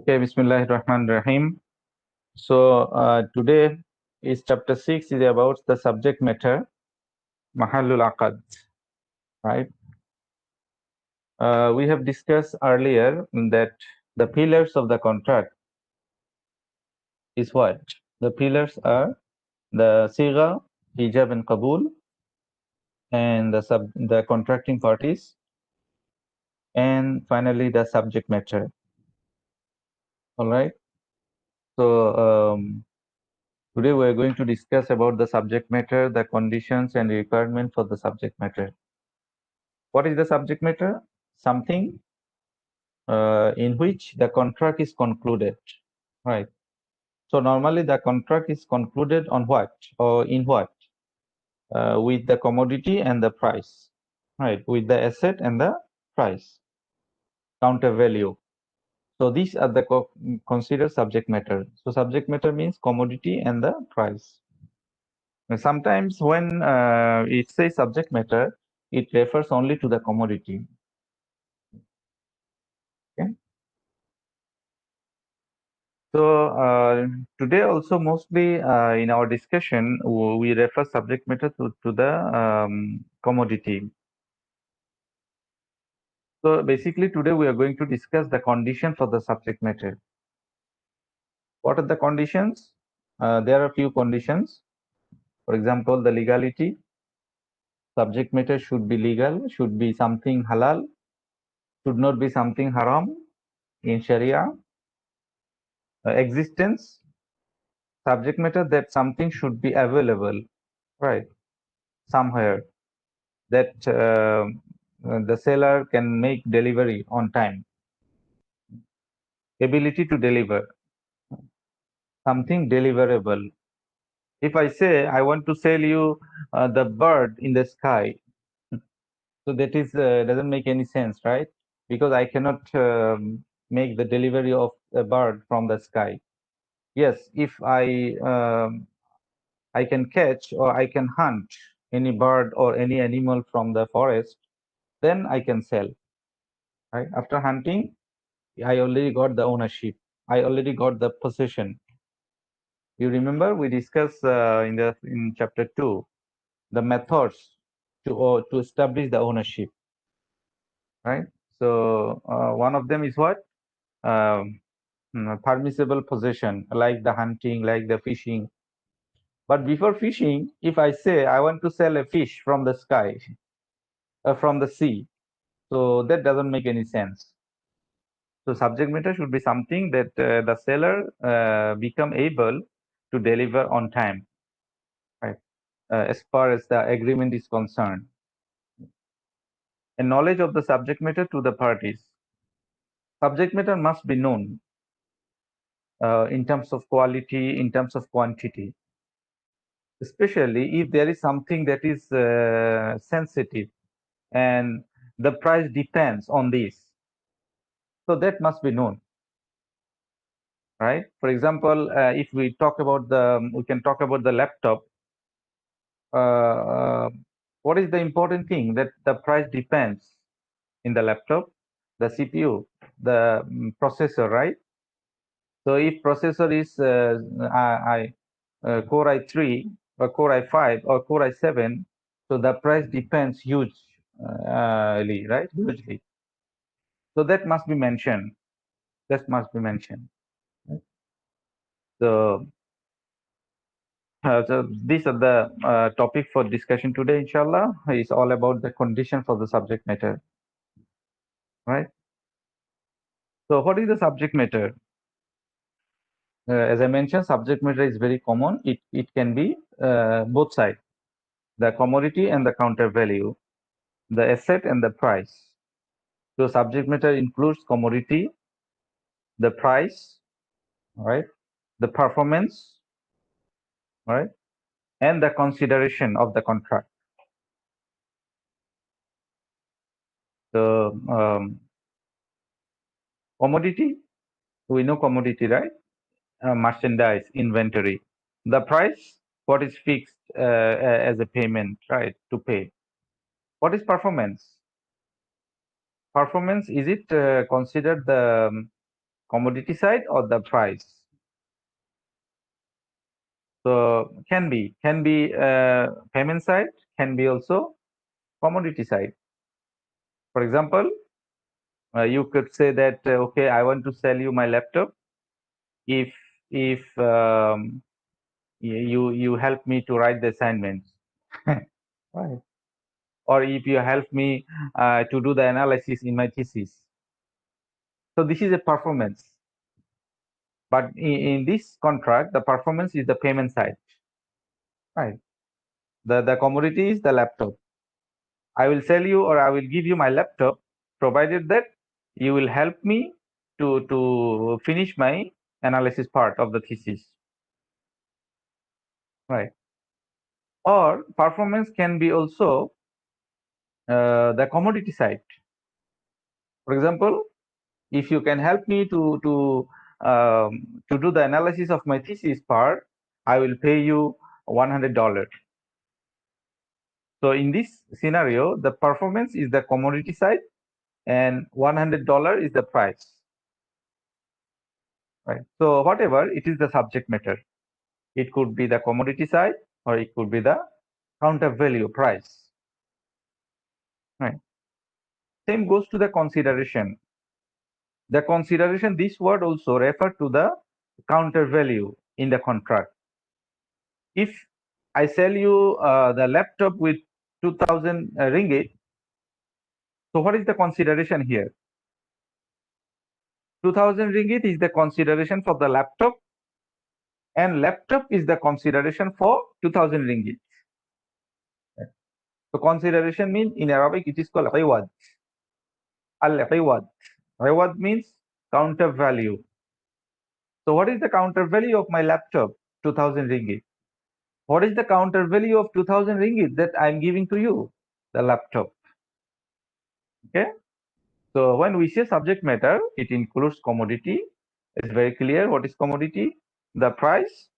Okay, Bismillahirrahmanirrahim. So today is chapter 6 is about the subject matter, Mahallul Aqad, right? We have discussed earlier that the pillars of the contract is what? The pillars are the Sigha, Hijab and Qabul, and the contracting parties, and finally the subject matter. All right. So today we are going to discuss about the subject matter, the conditions and requirement for the subject matter. What is the subject matter? Something in which the contract is concluded, right? So normally the contract is concluded on what or in what? With the commodity and the price, right? With the asset and the price, counter value. So these are the considered subject matter. So subject matter means commodity and the price. And sometimes when it says subject matter, it refers only to the commodity. Okay. So today also mostly in our discussion we refer subject matter to the commodity. So basically today we are going to discuss the condition for the subject matter. What are the conditions? There are a few conditions. For example, the legality. Subject matter should be legal, should be something halal, should not be something haram in Sharia. Existence. Subject matter that something should be available, right, somewhere, that the seller can make delivery on time. Ability to deliver, something deliverable. If I say I want to sell you the bird in the sky, so that is doesn't make any sense, right? Because I cannot make the delivery of a bird from the sky. Yes, if I can catch or I can hunt any bird or any animal from the forest, then I can sell. Right? After hunting, I already got the ownership. I already got the possession. You remember we discussed in chapter 2 the methods to establish the ownership, right? So one of them is what? Um, Permissible possession, like the hunting, like the fishing. But before fishing, if I say I want to sell a fish from the sky, from the sea, so that doesn't make any sense. So subject matter should be something that the seller become able to deliver on time, right? As far as the agreement is concerned. And knowledge of the subject matter to the parties. Subject matter must be known in terms of quality, in terms of quantity, especially if there is something that is sensitive and the price depends on this. So that must be known, right? For example, if we talk about we can talk about the laptop. What is the important thing? That the price depends in the laptop, the CPU, the processor, right? So if processor is Core i3 or Core i5 or Core i7, so the price depends hugely, right? Hugely. So that must be mentioned. That must be mentioned. So, so these are the topic for discussion today, inshallah. It's all about the condition for the subject matter, right? So what is the subject matter? As I mentioned, subject matter is very common. It can be both sides, the commodity and the counter value, the asset and the price. So subject matter includes commodity, the price, right, the performance, right, and the consideration of the contract. So commodity, we know commodity, right? Merchandise, inventory. The price, what is fixed as a payment, right, to pay. What is performance? Performance, is it considered the commodity side or the price. So can be payment side, can be also commodity side. For example, you could say that okay, I want to sell you my laptop if you help me to write the assignments, right? Or if you help me to do the analysis in my thesis. So this is a performance. But in this contract, the performance is the payment side, right? The commodity is the laptop. I will sell you or I will give you my laptop, provided that you will help me to finish my analysis part of the thesis, right? Or performance can be also the commodity side. For example, if you can help me to do the analysis of my thesis part, I will pay you $100. So in this scenario, the performance is the commodity side and $100 is the price, right? So whatever, it is the subject matter. It could be the commodity side or it could be the counter value price, right? Same goes to the consideration. The consideration, this word also refer to the counter value in the contract. If I sell you the laptop with 2000 ringgit, so what is the consideration here? 2000 ringgit is the consideration for the laptop, and laptop is the consideration for 2000 ringgit. So consideration means in Arabic it is called iwad. Al-iwad. Iwad means counter value. So what is the counter value of my laptop? 2000 ringgit. What is the counter value of 2000 ringgit that I'm giving to you? The laptop. Okay. So when we say subject matter, it includes commodity. It's very clear what is commodity. The price.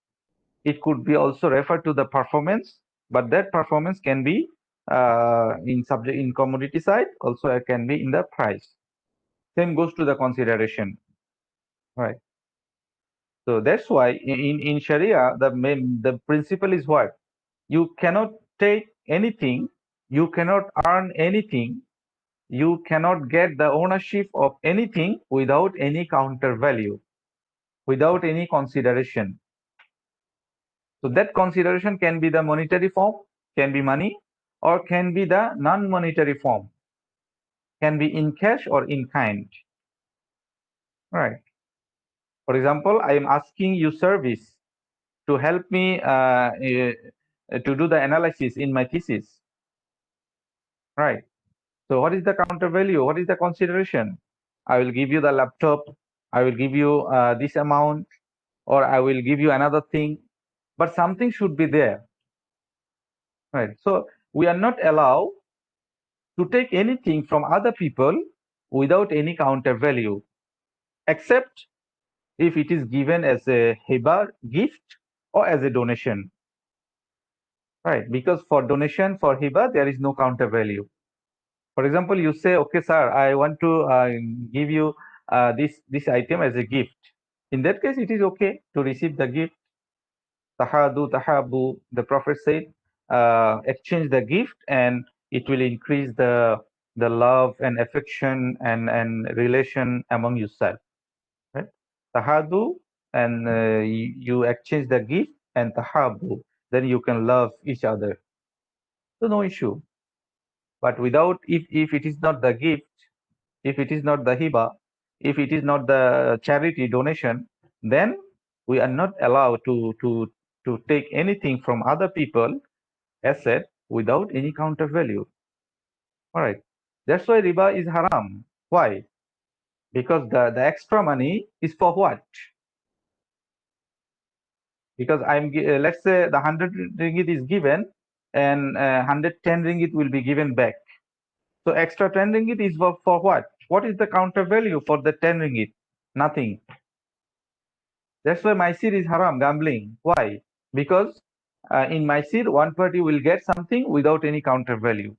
It could be also referred to the performance, but that performance can be in commodity side. Also, it can be in the price. Same goes to the consideration, right? So that's why in Sharia, the principle is what? You cannot take anything, you cannot earn anything, you cannot get the ownership of anything without any counter value, without any consideration. So that consideration can be the monetary form, can be money, or can be the non-monetary form, can be in cash or in kind, right? For example, I am asking you service to help me to do the analysis in my thesis, right? So what is the counter value? What is the consideration? I will give you the laptop, I will give you this amount, or I will give you another thing, but something should be there, right? So we are not allowed to take anything from other people without any counter value, except if it is given as a hiba gift or as a donation, right? Because for donation, for hiba, there is no counter value. For example, you say, okay, sir, I want to give you this item as a gift. In that case, it is okay to receive the gift. Tahadu, tahabu, the Prophet said, exchange the gift and it will increase the love and affection and relation among yourself. Right? Tahadu, and you exchange the gift, and tahabu, then you can love each other. So no issue. But without, if it is not the gift, if it is not the hiba, if it is not the charity donation, then we are not allowed to take anything from other people asset without any counter value. All right. That's why riba is haram. Why? Because the extra money is for what? Because let's say the 100 ringgit is given and 110 ringgit will be given back. So extra 10 ringgit is for what? What is the counter value for the 10 ringgit? Nothing. That's why Maisir is haram, gambling. Why? Because in Maisir, one party will get something without any counter value.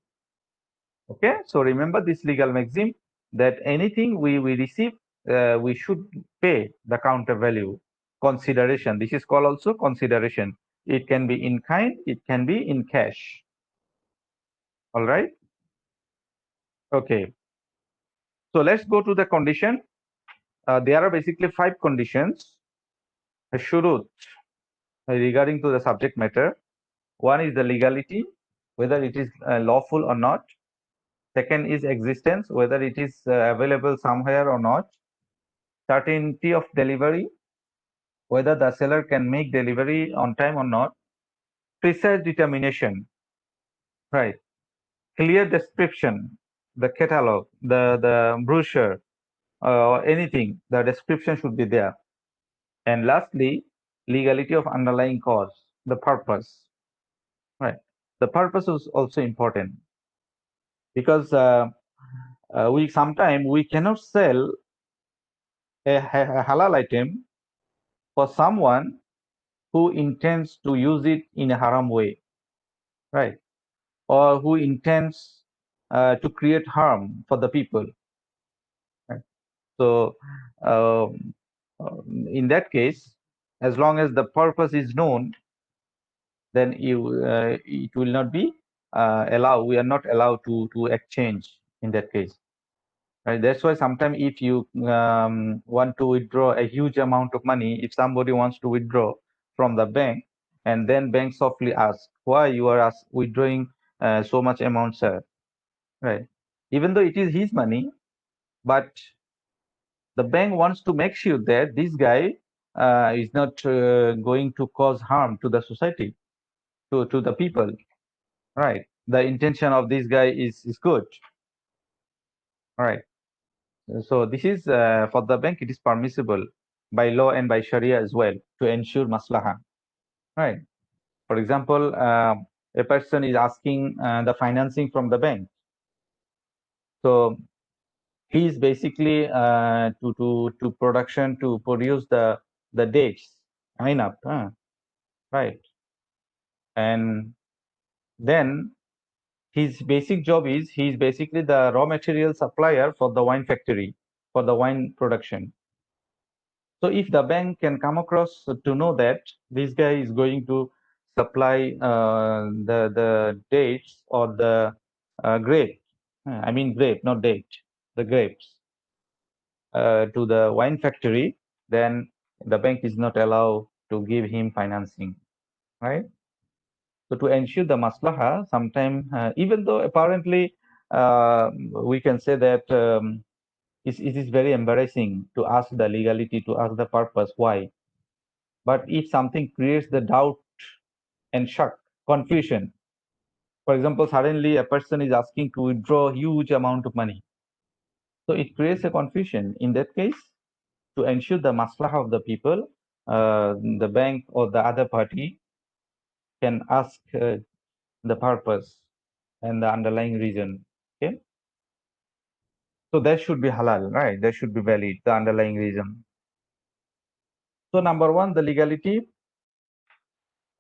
Okay, so remember this legal maxim that anything we receive we should pay the counter value consideration. This is called also consideration. It can be in kind, it can be in cash. All right. Okay. So let's go to the condition. There are basically 5 conditions. Shurut regarding to the subject matter. One is the legality, whether it is lawful or not. Second is existence, whether it is available somewhere or not. Certainty of delivery, whether the seller can make delivery on time or not. Precise determination, right? Clear description, the catalog, the brochure, or anything, the description should be there. And lastly, legality of underlying cause, the purpose, right? The purpose is also important because we sometimes we cannot sell a halal item for someone who intends to use it in a haram way, right? Or who intends to create harm for the people. Right? So, in that case, as long as the purpose is known, then it will not be allowed. We are not allowed to exchange in that case. Right? That's why sometimes if you want to withdraw a huge amount of money, if somebody wants to withdraw from the bank, and then bank softly asks, why you are withdrawing so much amount, sir? Right? Even though it is his money, but the bank wants to make sure that this guy is not going to cause harm to the society, to the people. Right? The intention of this guy is good. Right? So this is for the bank, it is permissible by law and by Sharia as well to ensure maslaha. Right. For example, a person is asking the financing from the bank. So he is basically to production to produce the dates, up, right? And then his basic job is he is basically the raw material supplier for the wine factory, for the wine production. So if the bank can come across to know that this guy is going to supply the dates or the grape, I mean grape, not date, the grapes to the wine factory, then the bank is not allowed to give him financing, right? So to ensure the maslaha, sometimes even though apparently we can say that it is very embarrassing to ask the legality, to ask the purpose, why? But if something creates the doubt and shock, confusion, for example, suddenly a person is asking to withdraw huge amount of money. So it creates a confusion. In that case, to ensure the maslaha of the people, the bank or the other party can ask the purpose and the underlying reason. Okay. So that should be halal, right? That should be valid, the underlying reason. So number one, the legality.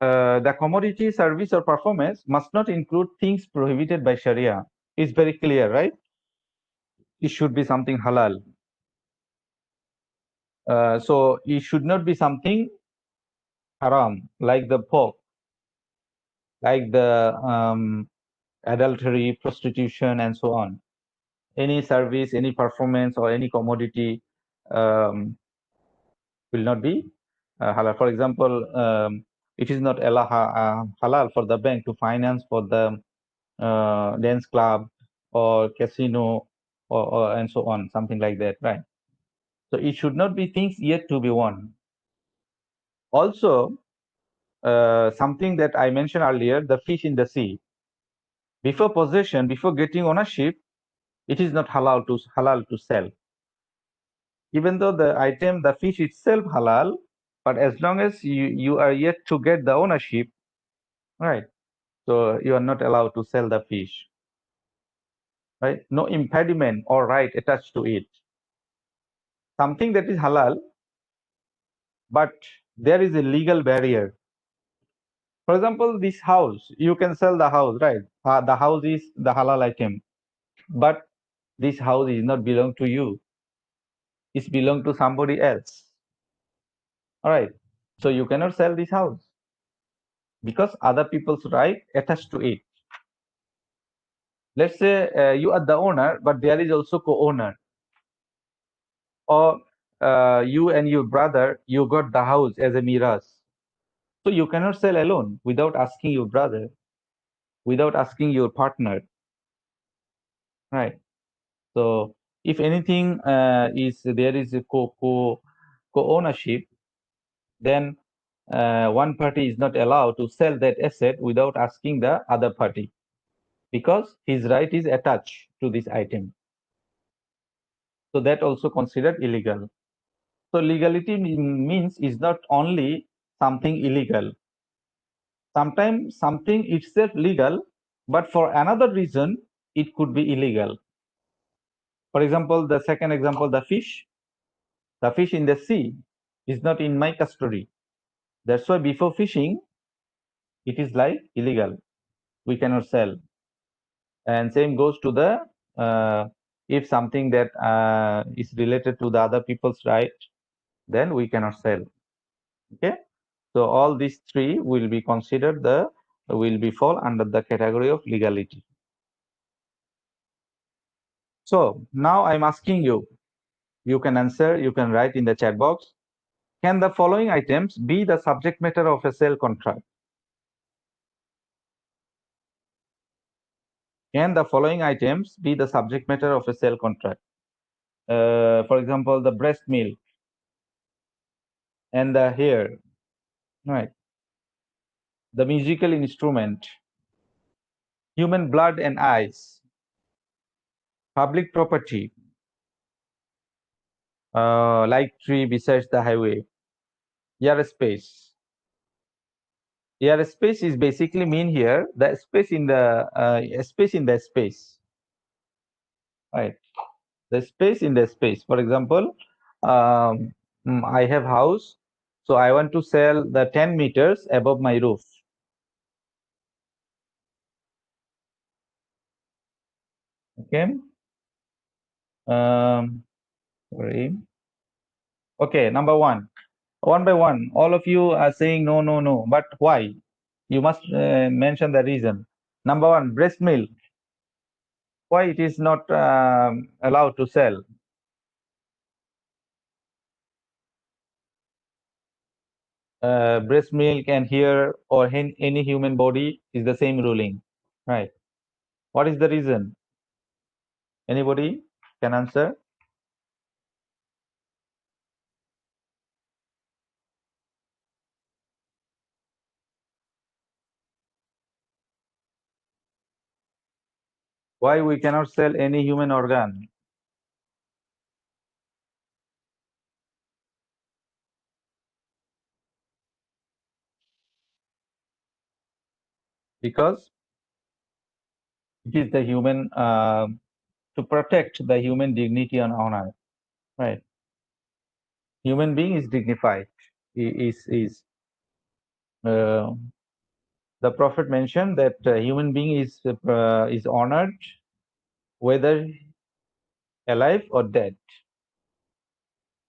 The commodity, service, or performance must not include things prohibited by Sharia. It's very clear, right? It should be something halal. So it should not be something haram, like the pork, like the adultery, prostitution, and so on. Any service, any performance, or any commodity will not be halal. For example, it is not halal for the bank to finance for the dance club or casino or and so on, something like that, right? So it should not be things yet to be won. Also, something that I mentioned earlier, the fish in the sea. Before possession, before getting ownership, it is not halal to sell. Even though the item, the fish itself halal, but as long as you are yet to get the ownership, right? So you are not allowed to sell the fish, right? No impediment or right attached to it. Something that is halal, but there is a legal barrier. For example, this house, you can sell the house, right? The house is the halal item, but this house is not belong to you. is belong to somebody else. All right. So you cannot sell this house because other people's right attached to it. Let's say you are the owner, but there is also co-owner, or you and your brother, you got the house as a miras. So you cannot sell alone without asking your brother, without asking your partner, right? So if anything is there is a co-ownership, then one party is not allowed to sell that asset without asking the other party, because his right is attached to this item. So that also considered illegal. So legality means is not only something illegal. Sometimes something itself legal, but for another reason, it could be illegal. For example, the second example, the fish in the sea is not in my custody. That's why before fishing, it is like illegal. We cannot sell. And same goes to the if something that is related to the other people's right, then we cannot sell. Okay. So all these three will be considered will be fall under the category of legality. So now I'm asking you, you can answer, you can write in the chat box. Can the following items be the subject matter of a sale contract? Can the following items be the subject matter of a sale contract? For example, the breast milk and the hair, right? The musical instrument, human blood and eyes, public property, like tree besides the highway, airspace. Airspace is basically mean here the space in the space, right? The space in the space. For example, I have house, so I want to sell the 10 meters above my roof. Okay. Sorry. Okay, number one. One by one, all of you are saying no, no, no. But why? You must mention the reason. Number one, breast milk. Why it is not allowed to sell? Breast milk and hair or any human body is the same ruling, right? What is the reason? Anybody can answer? Why we cannot sell any human organ? Because it is the human to protect the human dignity and honor, right? Human being is dignified. Is uh, the Prophet mentioned that human being is honored whether alive or dead.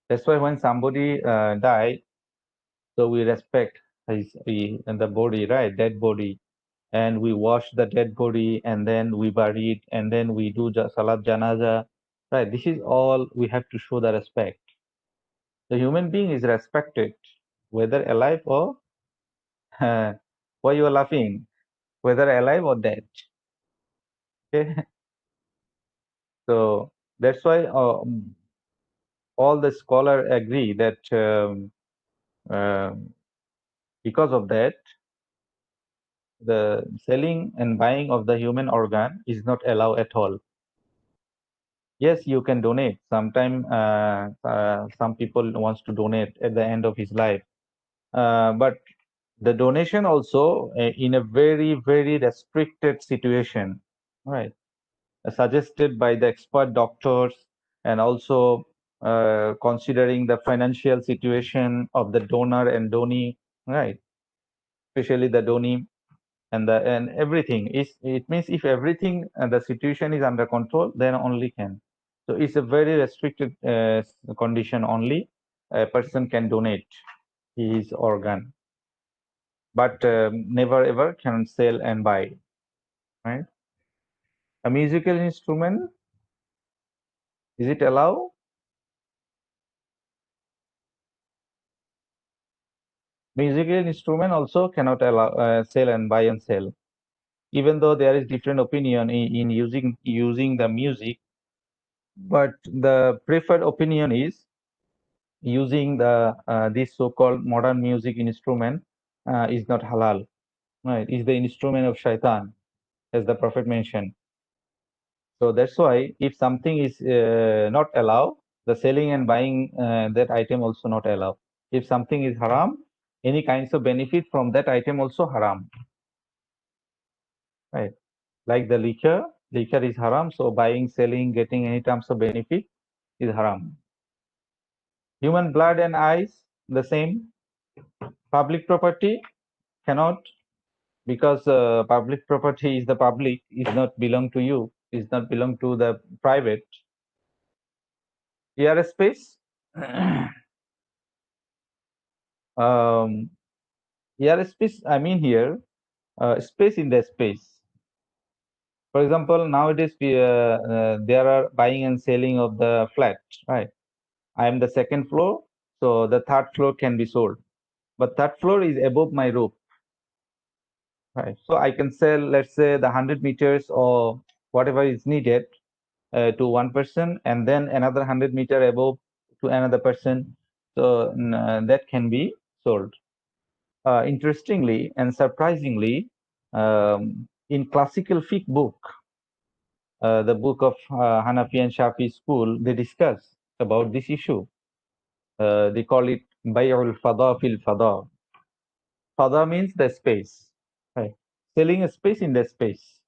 That's why when somebody die, so we respect and the body, right? Dead body, and we wash the dead body, and then we bury it, and then we do salat janaza, right? This is all we have to show the respect. The human being is respected, whether alive or why you are laughing? Whether alive or dead. Okay, so that's why all the scholar agree that um, because of that, the selling and buying of the human organ is not allowed at all. Yes, you can donate. Sometime some people wants to donate at the end of his life, but the donation also in a very very restricted situation, right? Suggested by the expert doctors, and also considering the financial situation of the donor and donee, right? Especially the donee and everything is. It means if everything and the situation is under control, then only can. So it's a very restricted condition only. A person can donate his organ, but never ever can sell and buy, right? A musical instrument, is it allowed? Musical instrument also cannot allow sell and buy and sell, even though there is different opinion in using the music, but the preferred opinion is using the this so-called modern music instrument is not halal, right? Is the instrument of shaitan, as the prophet mentioned. So that's why if something is not allowed, the selling and buying that item also not allowed. If something is haram, any kinds of benefit from that item also haram, right? Like the liquor is haram, so buying, selling, getting any terms of benefit is haram. Human blood and eyes, the same. Public property cannot, because public property is the public, is not belong to you, is not belong to the private. Airspace, um, airspace, I mean here, space in the space. For example, nowadays there are buying and selling of the flat, right? I am the second floor, so the third floor can be sold, but third floor is above my roof, right? So I can sell, let's say, the 100 meters or whatever is needed to one person, and then another 100 meter above to another person. So that can be sold. Interestingly and surprisingly, in classical fiqh book, the book of Hanafi and Shafi school, they discuss about this issue. They call it Bay'ul Fada fil Fada. Fada means the space, right? Selling a space in the space,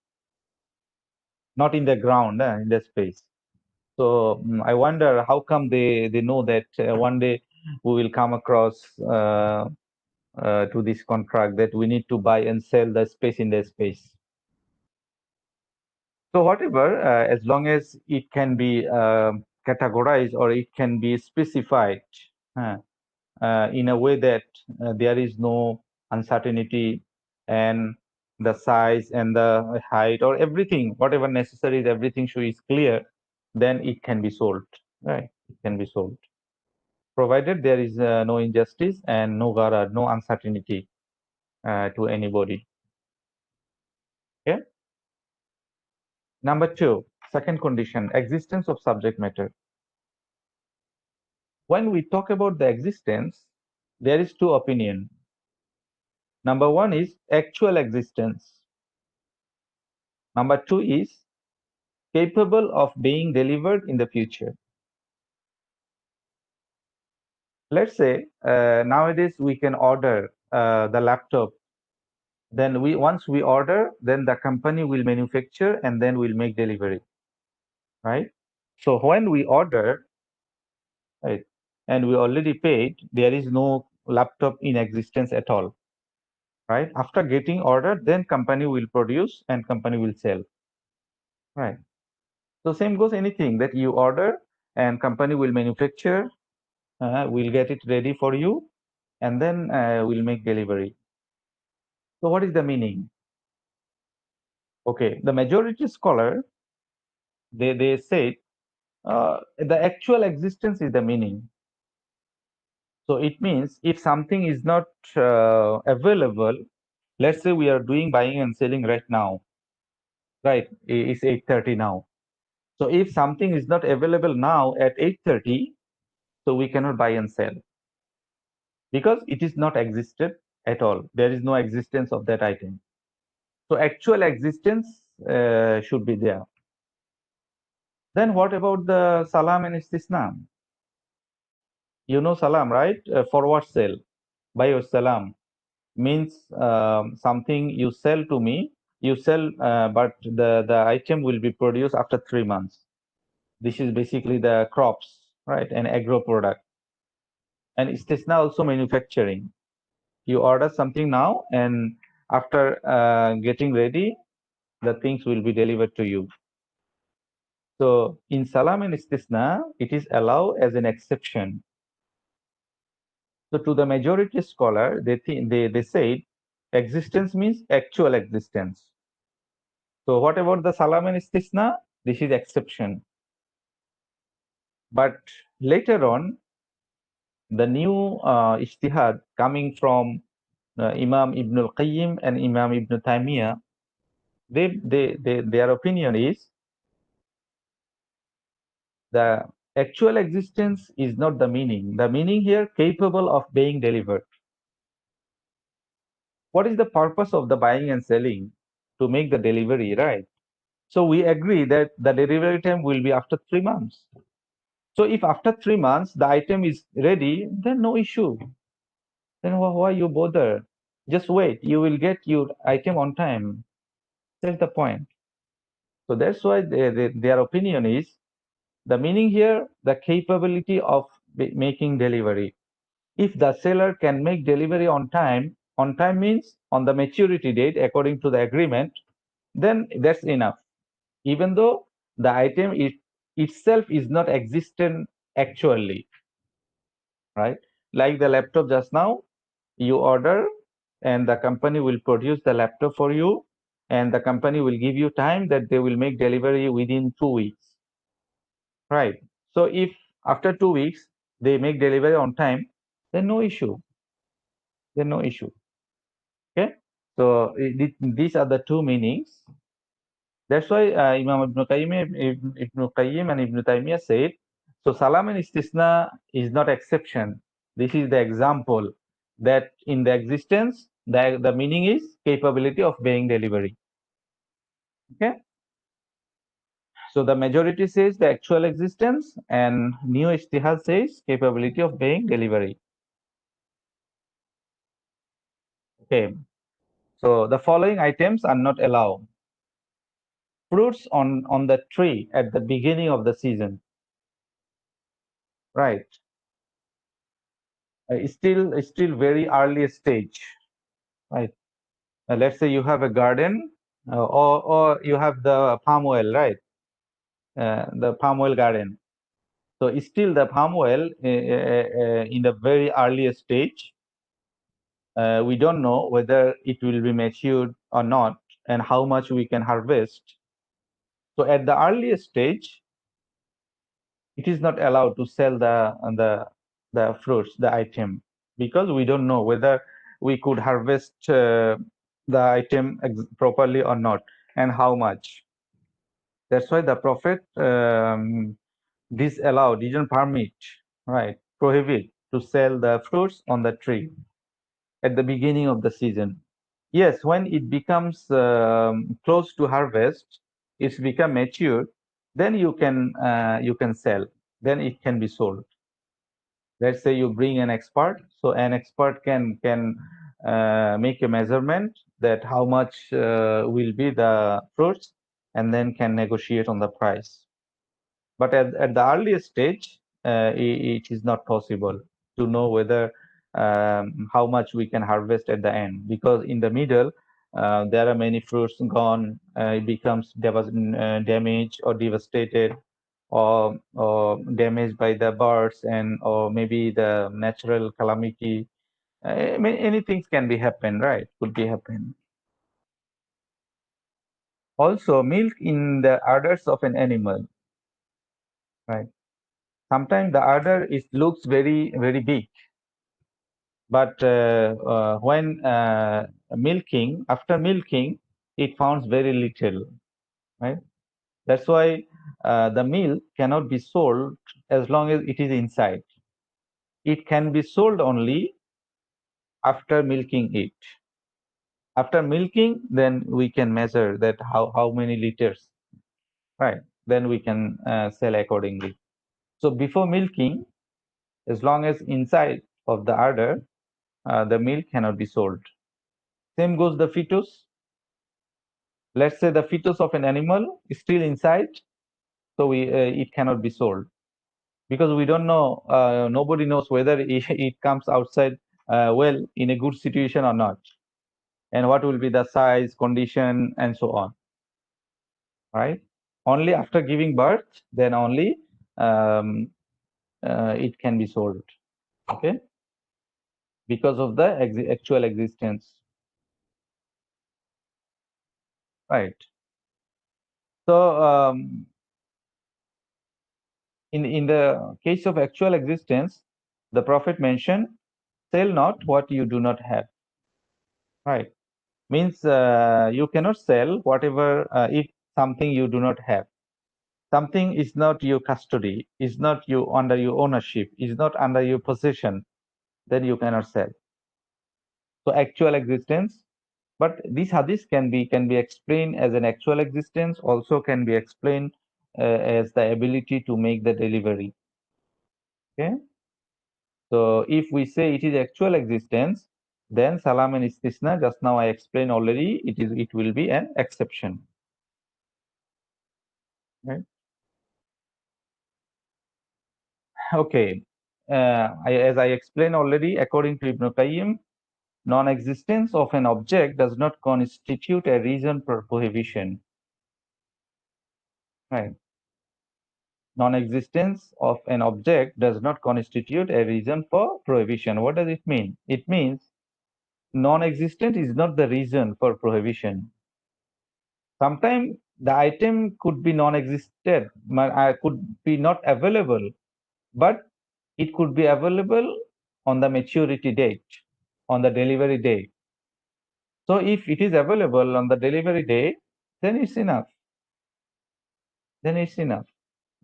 not in the ground, in the space. So I wonder how come they know that one day we will come across to this contract that we need to buy and sell the space in the space. So whatever, as long as it can be categorized or it can be specified uh, in a way that there is no uncertainty, and the size and the height or everything, whatever necessary, everything is clear, then it can be sold, right? It can be sold, provided there is no injustice and no gharar, no uncertainty to anybody. Okay. Number two, second condition, existence of subject matter. When we talk about the existence, there is two opinion. Number one is actual existence. Number two is capable of being delivered in the future. Let's say nowadays we can order the laptop. Then once we order, then the company will manufacture and then will make delivery, right? So when we order, right, and we already paid, there is no laptop in existence at all, right? After getting order, then company will produce and company will sell, right? So same goes anything that you order and company will manufacture, will get it ready for you, and then will make delivery. So what is the meaning? Okay, the majority scholar, they say the actual existence is the meaning. So it means if something is not available, let's say we are doing buying and selling right now, right? It's 8:30 now. So if something is not available now at 8:30, so we cannot buy and sell because it is not existed at all. There is no existence of that item. So actual existence should be there. Then what about the salam and istisna? You know salam, right? Forward sale, buy your salam means something you sell to me, you sell, but the item will be produced after 3 months. This is basically the crops, right? An agro product. And istisna also manufacturing. You order something now, and after getting ready, the things will be delivered to you. So in salam and istisna, it is allowed as an exception. So to the majority scholar, they said existence means actual existence. So what about the salam and istisna? This is exception. But later on, the new ijtihad coming from Imam Ibn al-Qayyim and Imam Ibn Taymiyyah, their opinion is the actual existence is not the meaning. The meaning here capable of being delivered. What is the purpose of the buying and selling? To make the delivery, right? So we agree that the delivery time will be after 3 months. So if after 3 months the item is ready, then no issue. Then why you bother? Just wait. You will get your item on time. That's the point. So that's why their opinion is the meaning here, the capability of making delivery. If the seller can make delivery on time means on the maturity date according to the agreement, then that's enough. Even though the item itself is not existent actually, right? Like the laptop just now, you order and the company will produce the laptop for you and the company will give you time that they will make delivery within 2 weeks, right? So if after 2 weeks they make delivery on time, then no issue. Then no issue. Okay. So these are the two meanings. That's why Imam Ibn Qayyim and Ibn Taymiyyah said, so salam and istisna is not exception. This is the example that in the existence, the meaning is capability of being delivery. Okay. So the majority says the actual existence and new ijtihad says capability of being delivery. Okay. So the following items are not allowed. Fruits on the tree at the beginning of the season, right? Still very early stage, right? Let's say you have a garden, or you have the palm oil, right? The palm oil garden. So it's still the palm oil in the very earliest stage. We don't know whether it will be matured or not, and how much we can harvest. So at the earliest stage, it is not allowed to sell the fruits, the item, because we don't know whether we could harvest the item properly or not, and how much. That's why the Prophet didn't permit, right, prohibit to sell the fruits on the tree at the beginning of the season. Yes, when it becomes close to harvest, it's become mature, then you can sell. Then it can be sold. Let's say you bring an expert, so an expert can make a measurement that how much will be the fruits, and then can negotiate on the price. But at the earliest stage, it is not possible to know whether how much we can harvest at the end, because in the middle there are many fruits gone. It becomes damaged or devastated, or damaged by the birds, and or maybe the natural calamity. Many things can be happen, right? Could be happen. Also, milk in the udders of an animal, right? Sometimes the udder looks very big, but when milking, after milking, it founds very little, right? That's why the milk cannot be sold as long as it is inside. It can be sold only after milking it. After milking, then we can measure that how many liters, right? Then we can sell accordingly. So before milking, as long as inside of the udder, the milk cannot be sold. Same goes the fetus. Let's say the fetus of an animal is still inside, so it cannot be sold, because we don't know. Nobody knows whether it comes outside well in a good situation or not, and what will be the size, condition, and so on. Right? Only after giving birth, then only it can be sold. Okay, because of the actual existence. Right. So in the case of actual existence, the Prophet mentioned, "Sell not what you do not have." Right. Means you cannot sell whatever if something you do not have. Something is not your custody, is not you under your ownership, is not under your possession, then you cannot sell. So actual existence. But this hadith can be explained as an actual existence, also can be explained as the ability to make the delivery. Okay. So if we say it is actual existence, then salam and istisna, just now I explained already, it will be an exception. Right? Okay. As I explained already, according to Ibn Qayyim, non-existence of an object does not constitute a reason for prohibition. Right. Non-existence of an object does not constitute a reason for prohibition. What does it mean? It means non-existent is not the reason for prohibition. Sometimes the item could be non-existent, could be not available, but it could be available on the maturity date, on the delivery day. So if it is available on the delivery day, then it's enough. Then it's enough.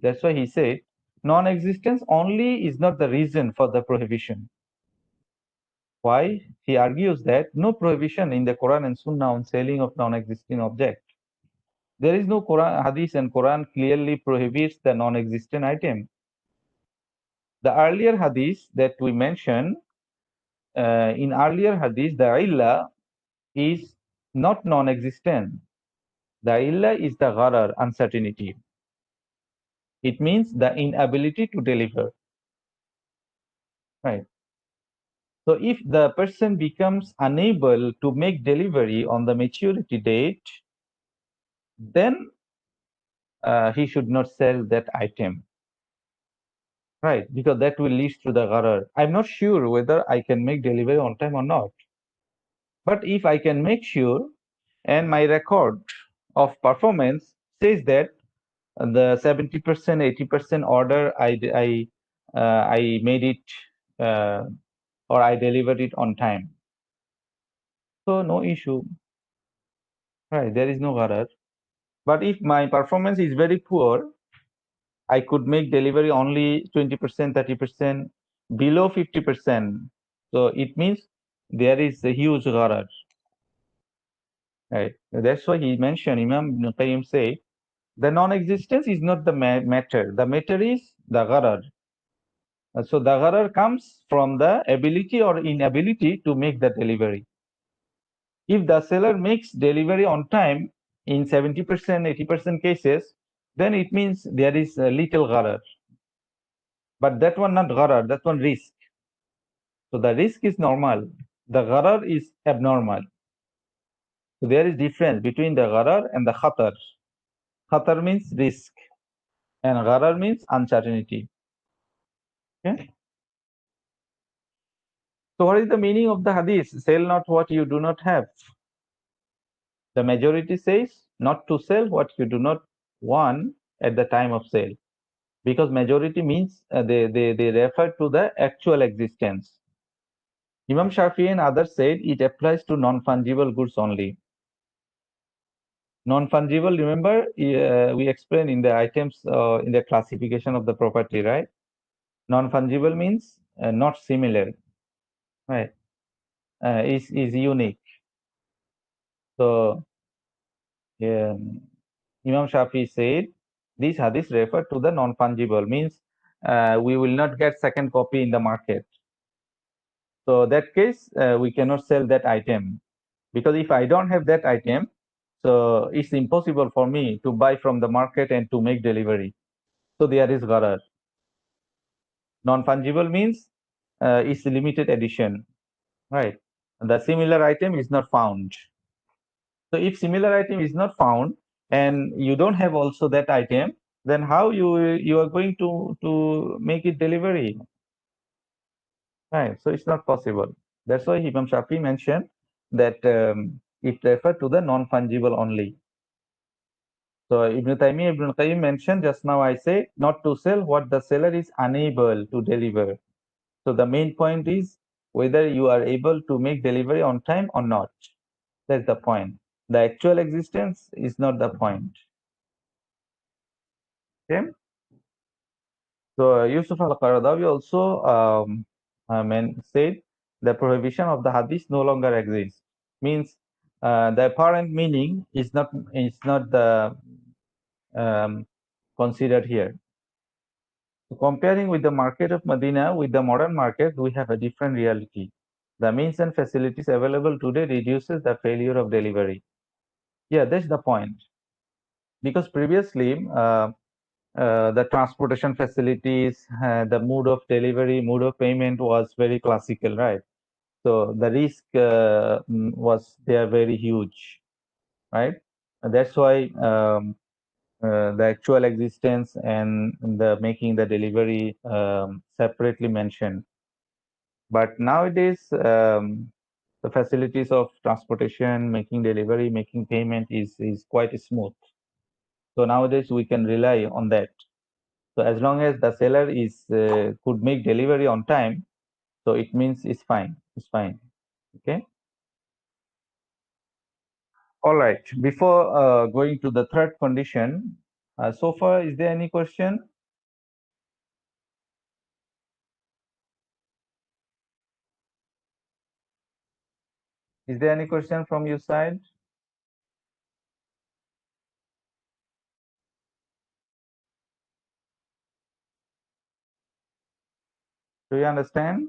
That's why he said, non-existence only is not the reason for the prohibition. Why? He argues that no prohibition in the Quran and Sunnah on selling of non-existing object. There is no Quran, Hadith and Quran clearly prohibits the non-existent item. The earlier Hadith that we mentioned, in earlier Hadith, the illah is not non-existent. The illah is the gharar, uncertainty. It means the inability to deliver. Right. So if the person becomes unable to make delivery on the maturity date, then he should not sell that item. Right, because that will lead to the gharar. I'm not sure whether I can make delivery on time or not. But if I can make sure, and my record of performance says that the 70%, 80% order I made it or I delivered it on time. So no issue. Right, there is no gharar. But if my performance is very poor, I could make delivery only 20%, 30%, below 50%. So it means there is a huge gharar. Right. That's why he mentioned, Imam Ibn Qayyim say, the non-existence is not the matter. The matter is the gharar. So the gharar comes from the ability or inability to make the delivery. If the seller makes delivery on time in 70%, 80% cases, then it means there is a little gharar. But that one not gharar, that one risk. So the risk is normal. The gharar is abnormal. So there is difference between the gharar and the khatar. Khatar means risk and gharar means uncertainty. Okay. So what is the meaning of the hadith? Sell not what you do not have. The majority says not to sell what you do not want at the time of sale. Because majority means they refer to the actual existence. Imam Shafi and others said it applies to non-fungible goods only. Non-fungible, remember, we explained in the items in the classification of the property, right? Non-fungible means not similar, right? Is unique. So Imam Shafi said these hadiths refer to the non-fungible, means we will not get second copy in the market. So that case, we cannot sell that item, because if I don't have that item, so it's impossible for me to buy from the market and to make delivery. So there is gharar. Non-fungible means it's limited edition, right? The similar item is not found. So if similar item is not found, and you don't have also that item, then how you are going to make it delivery, right? So it's not possible. That's why Imam Shafi mentioned that it referred to the non-fungible only. So Ibn Taymiyyah, Ibn Qayyim mentioned just now, I say not to sell what the seller is unable to deliver. So the main point is whether you are able to make delivery on time or not. That's the point. The actual existence is not the point. Okay. So Yusuf al-Qaradawi also said the prohibition of the hadith no longer exists. Means the apparent meaning is not the considered here. So comparing with the market of Medina with the modern market, we have a different reality. The means and facilities available today reduces the failure of delivery. Yeah, that's the point. Because previously, the transportation facilities, the mode of delivery, mode of payment was very classical, right? So the risk was there very huge, right? And that's why the actual existence and the making the delivery separately mentioned. But nowadays, the facilities of transportation, making delivery, making payment is quite smooth. So nowadays we can rely on that. So as long as the seller is could make delivery on time, so it means it's fine. It's fine. Okay. All right. Before going to the third condition, so far, is there any question? Is there any question from your side? Do you understand?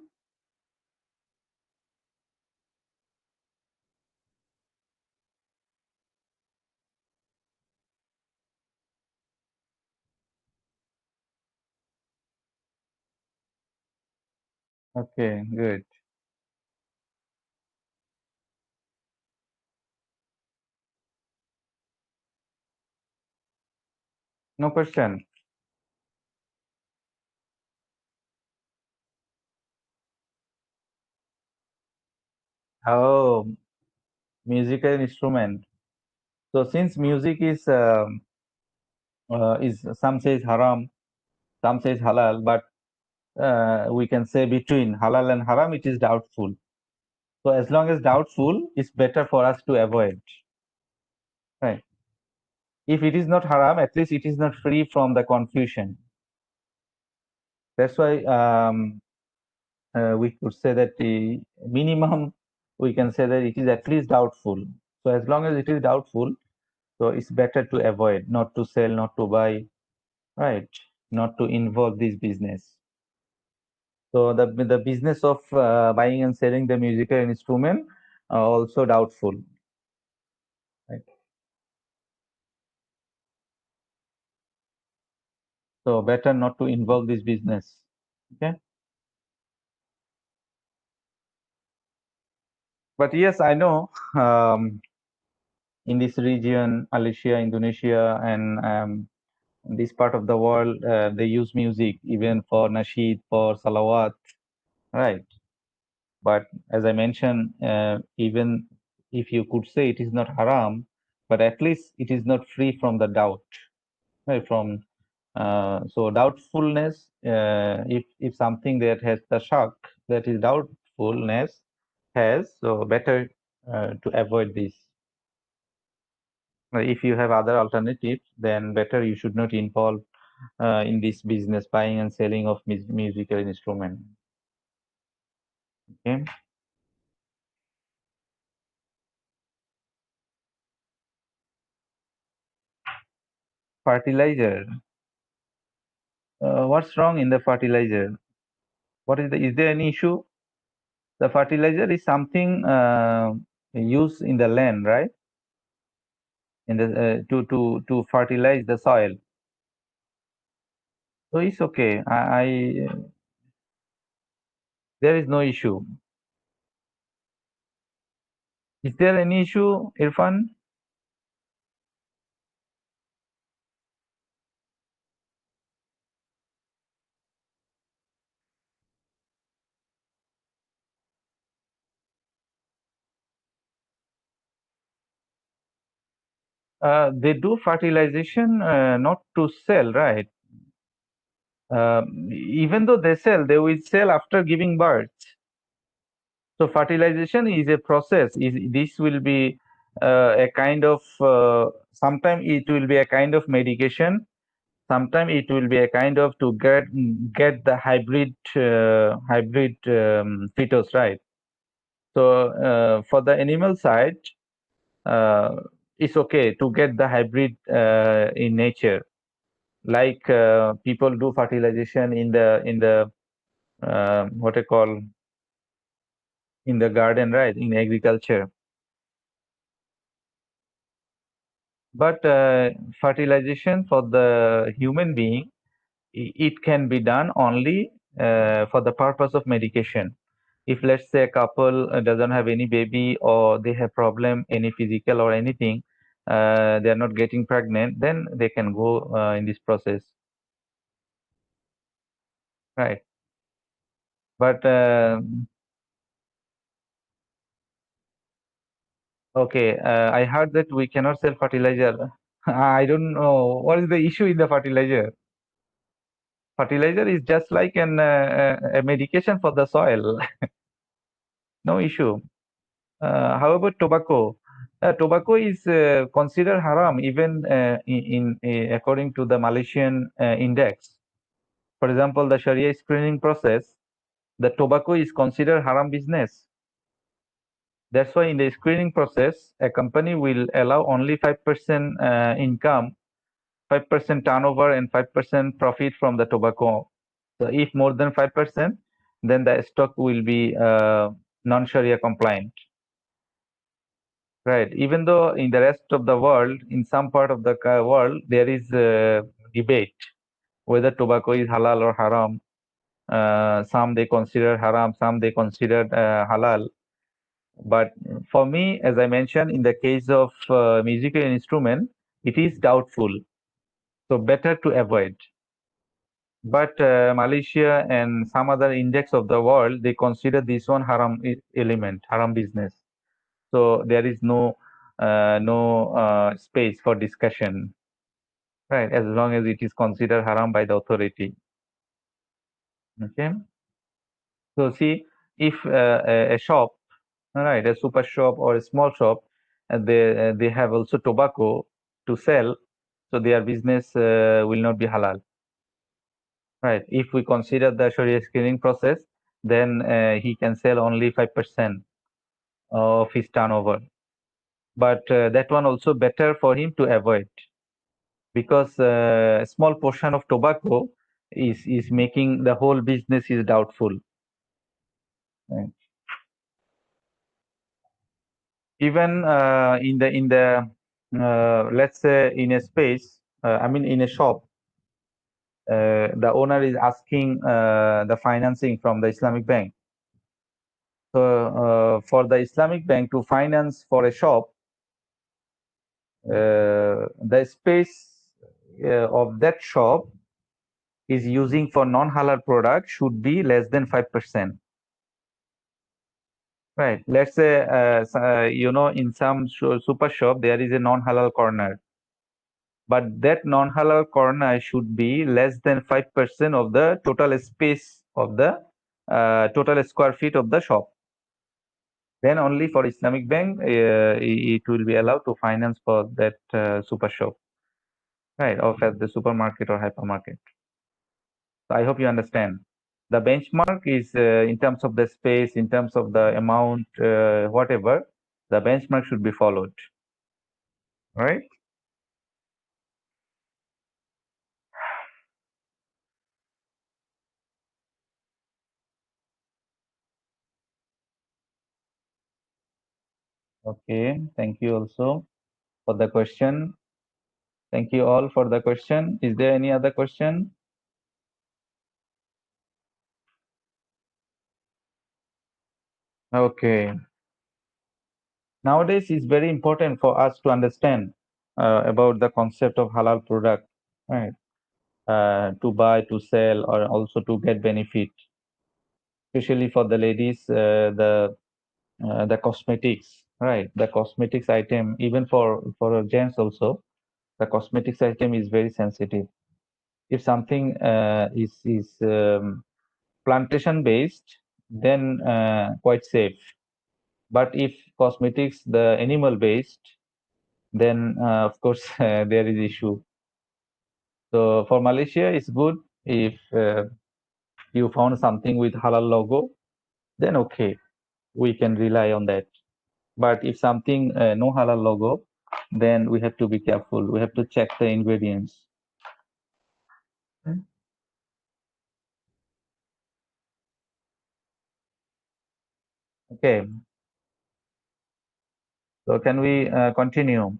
Okay, good. No question. Oh, musical instrument. So since music is some says haram, some says halal, but we can say between halal and haram, it is doubtful. So as long as doubtful, it's better for us to avoid. Right. If it is not haram, at least it is not free from the confusion. That's why we could say that the minimum we can say that it is at least doubtful. So as long as it is doubtful, so it's better to avoid, not to sell, not to buy, right? Not to involve this business. So the business of buying and selling the musical instrument also doubtful. Right? So better not to involve this business. Okay. But yes, I know in this region, Malaysia, Indonesia, and this part of the world, they use music even for nasheed, for salawat, right? But as I mentioned, even if you could say it is not haram, but at least it is not free from the doubt, right? From so doubtfulness, if something that has the shock, that is doubtfulness has, so better to avoid this. If you have other alternatives, then better you should not involve in this business buying and selling of musical instrument. Okay. Fertilizer. What's wrong in the fertilizer? What is there any issue? The fertilizer is something used in the land, right? In the to fertilize the soil. So it's okay. I there is no issue. Is there any issue, Irfan? They do fertilization not to sell, right? Even though they sell, they will sell after giving birth. So fertilization is a process. This will be a kind of, sometimes it will be a kind of medication. Sometimes it will be a kind of to get the hybrid fetus, right? So for the animal side, uh, it's okay to get the hybrid in nature. Like people do fertilization in the what I call in the garden, right? In agriculture. But fertilization for the human being, it can be done only for the purpose of medication. If let's say a couple doesn't have any baby or they have problem, any physical or anything, they are not getting pregnant, then they can go in this process, right? But okay, I heard that we cannot sell fertilizer. I don't know what is the issue in the fertilizer. Fertilizer is just like a medication for the soil. No issue. How about tobacco? Tobacco is considered haram even according to the Malaysian index. For example, the Sharia screening process, the tobacco is considered haram business. That's why in the screening process, a company will allow only 5% income, 5% turnover, and 5% profit from the tobacco. So if more than 5%, then the stock will be non-Sharia compliant. Right. Even though in the rest of the world, in some part of the world, there is a debate whether tobacco is halal or haram. Some they consider haram, some they consider halal. But for me, as I mentioned, in the case of musical instrument, it is doubtful. So better to avoid. But Malaysia and some other index of the world, they consider this one haram element, haram business. So there is no space for discussion, right? As long as it is considered haram by the authority. Okay. So see, if a shop, right, a super shop or a small shop, they have also tobacco to sell, so their business will not be halal, right? If we consider the Sharia screening process, then he can sell only 5% of his turnover. But that one also better for him to avoid, because a small portion of tobacco is making the whole business is doubtful. Right. Even in the let's say in a space, I mean in a shop, the owner is asking the financing from the Islamic bank. So for the Islamic bank to finance for a shop, the space of that shop is using for non-halal product should be less than 5%. Right. Let's say, in some super shop, there is a non-halal corner, but that non-halal corner should be less than 5% of the total space of the total square feet of the shop. Then only for Islamic bank, it will be allowed to finance for that super shop, right, or at the supermarket or hypermarket. So I hope you understand. The benchmark is in terms of the space, in terms of the amount, whatever, the benchmark should be followed, right? Okay, thank you also for the question. Thank you all for the question. Is there any other question? Okay. Nowadays, it's very important for us to understand about the concept of halal product, right? To buy, to sell, or also to get benefit, especially for the ladies, the cosmetics. right? The cosmetics item, even for gents also, the cosmetics item is very sensitive. If something is plantation based, then quite safe. But if cosmetics the animal based, then of course there is issue. So for Malaysia, it's good if you found something with halal logo, then okay, we can rely on that. But if something no halal logo, then we have to be careful. We have to check the ingredients. Okay, so can we continue?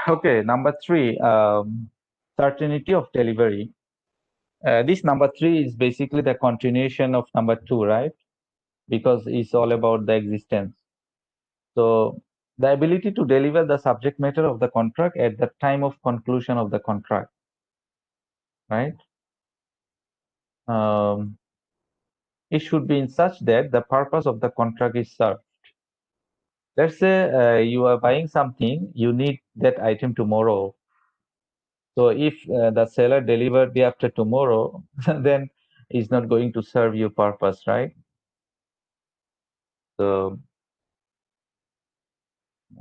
Okay, number three, certainty of delivery. This number three is basically the continuation of number two, right? Because it's all about the existence. So the ability to deliver the subject matter of the contract at the time of conclusion of the contract, right? Um, it should be in such that the purpose of the contract is served. Let's say you are buying something, you need that item tomorrow. So if the seller delivered day after tomorrow, then it's not going to serve your purpose, right? So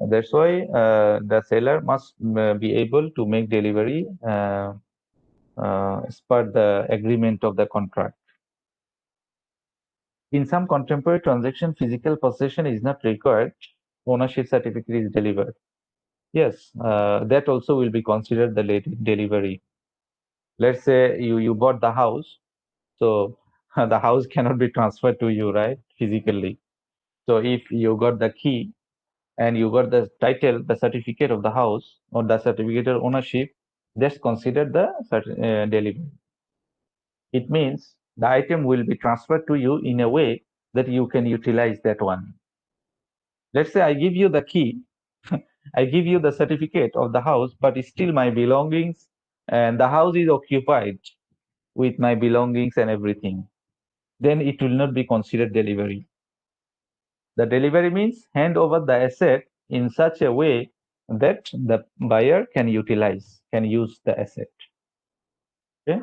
that's why the seller must be able to make delivery as per the agreement of the contract. In some contemporary transaction, physical possession is not required. Ownership certificate is delivered. Yes, that also will be considered the late delivery. Let's say you bought the house, so the house cannot be transferred to you, right? Physically. So if you got the key and you got the title, the certificate of the house or the certificate of ownership, that's considered the delivery. It means the item will be transferred to you in a way that you can utilize that one. Let's say I give you the key, I give you the certificate of the house, but it's still my belongings and the house is occupied with my belongings and everything. Then it will not be considered delivery. The delivery means hand over the asset in such a way that the buyer can utilize, can use the asset. Okay.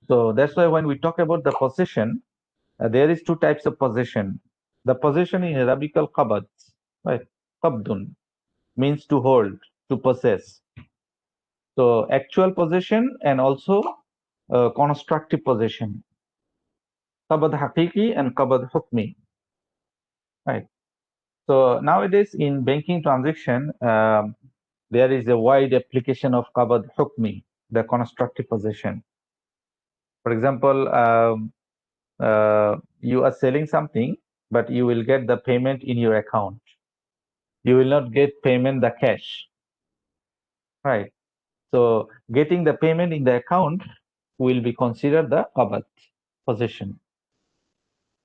So that's why when we talk about the possession, there is two types of possession. The possession in Arabic called qabd, right? Qabdun means to hold, to possess. So actual possession and also constructive possession. Qabd haqiqi and qabd hukmi, right? So nowadays in banking transaction, there is a wide application of qabd hukmi, the constructive possession. For example, you are selling something, but you will get the payment in your account. You will not get payment the cash, right? So getting the payment in the account will be considered the qabd possession.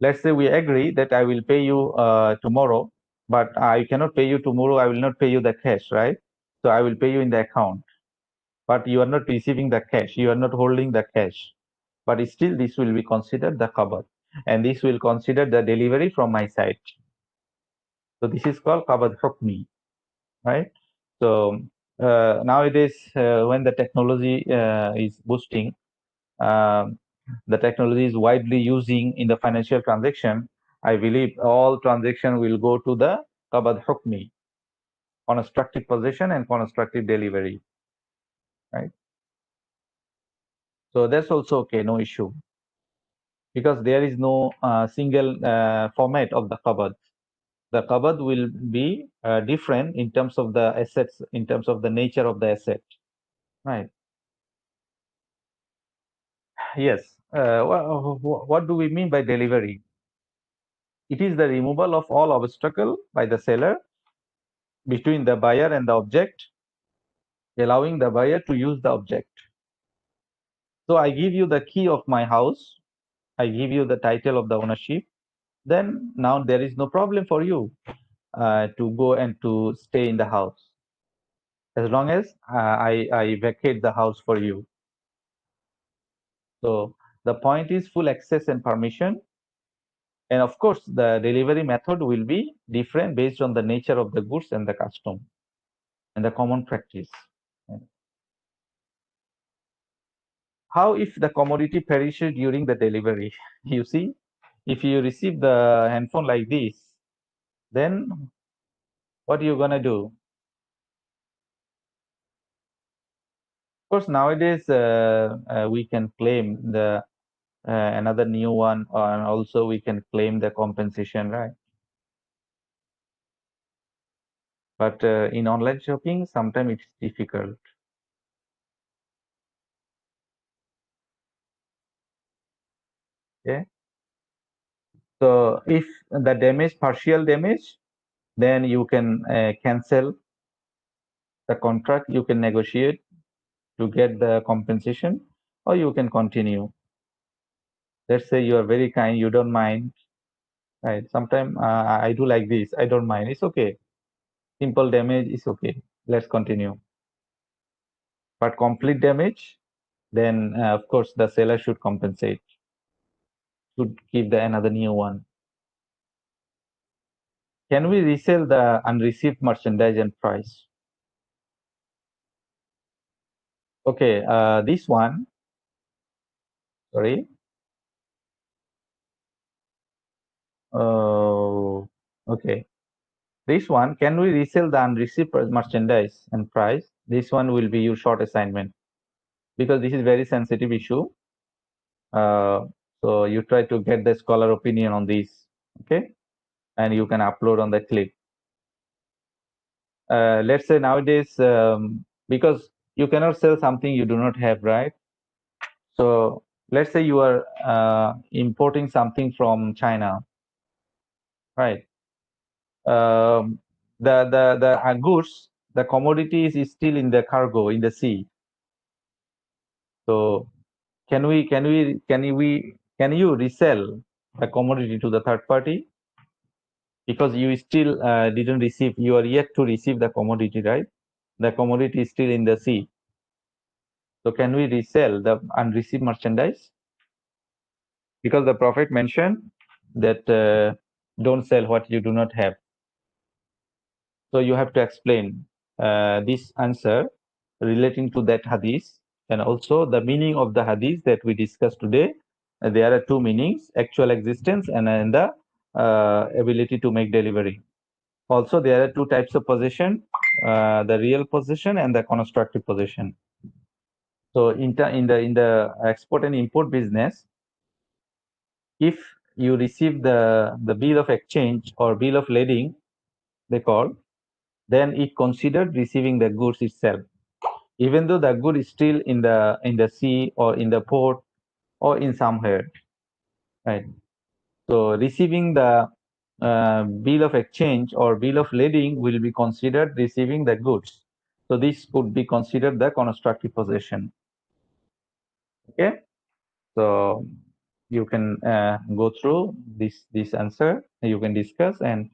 Let's say we agree that I will pay you tomorrow, but I cannot pay you tomorrow. I will not pay you the cash, right? So I will pay you in the account, but you are not receiving the cash. You are not holding the cash, but still this will be considered the qabd, and this will consider the delivery from my side. So this is called qabd hukmi, right? So nowadays, when the technology is boosting, um, the technology is widely using in the financial transaction. I believe all transaction will go to the qabd hukmi, constructive possession and constructive delivery, right? So that's also okay, no issue, because there is no single format of the qabd. The qabd will be different in terms of the assets, in terms of the nature of the asset, right? Yes. What do we mean by delivery? It is the removal of all obstacle by the seller between the buyer and the object, allowing the buyer to use the object. So I give you the key of my house, I give you the title of the ownership, then now there is no problem for you. to go and to stay in the house, as long as I vacate the house for you. So the point is full access and permission. And of course, the delivery method will be different based on the nature of the goods and the custom and the common practice. How if the commodity perishes during the delivery? You see, if you receive the handphone like this, then what are you gonna do? Of course, nowadays we can claim the another new one, and also we can claim the compensation, right? But in online shopping, sometimes it's difficult. Okay, so if the damage, partial damage, then you can cancel the contract. You can negotiate to get the compensation, or you can continue. Let's say you are very kind, you don't mind, right? Sometimes I do like this, I don't mind. It's okay. Simple damage is okay. Let's continue. But complete damage, then of course the seller should compensate, should give the another new one. Can we resell the unreceived merchandise and price? Okay, this one, sorry. Okay, this one, can we resell the unreceived merchandise and price? This one will be your short assignment because this is very sensitive issue. Uh, so you try to get the scholar opinion on this, okay? And you can upload on the clip. Let's say nowadays, because you cannot sell something you do not have, right? So let's say you are importing something from China, right? The goods, the commodities is still in the cargo in the sea. So can you resell the commodity to the third party? Because you still didn't receive, you are yet to receive the commodity, right? The commodity is still in the sea. So can we resell the unreceived merchandise? Because the Prophet mentioned that don't sell what you do not have. So you have to explain this answer relating to that hadith, and also the meaning of the hadith that we discussed today. There are two meanings: actual existence and the ability to make delivery. Also, there are two types of possession: the real possession and the constructive possession. So, in the export and import business, if you receive the bill of exchange or bill of lading, they call, then it considered receiving the goods itself, even though the good is still in the sea or in the port or in somewhere, right? So receiving the bill of exchange or bill of lading will be considered receiving the goods. So this could be considered the constructive possession. Okay, so you can go through this answer. You can discuss and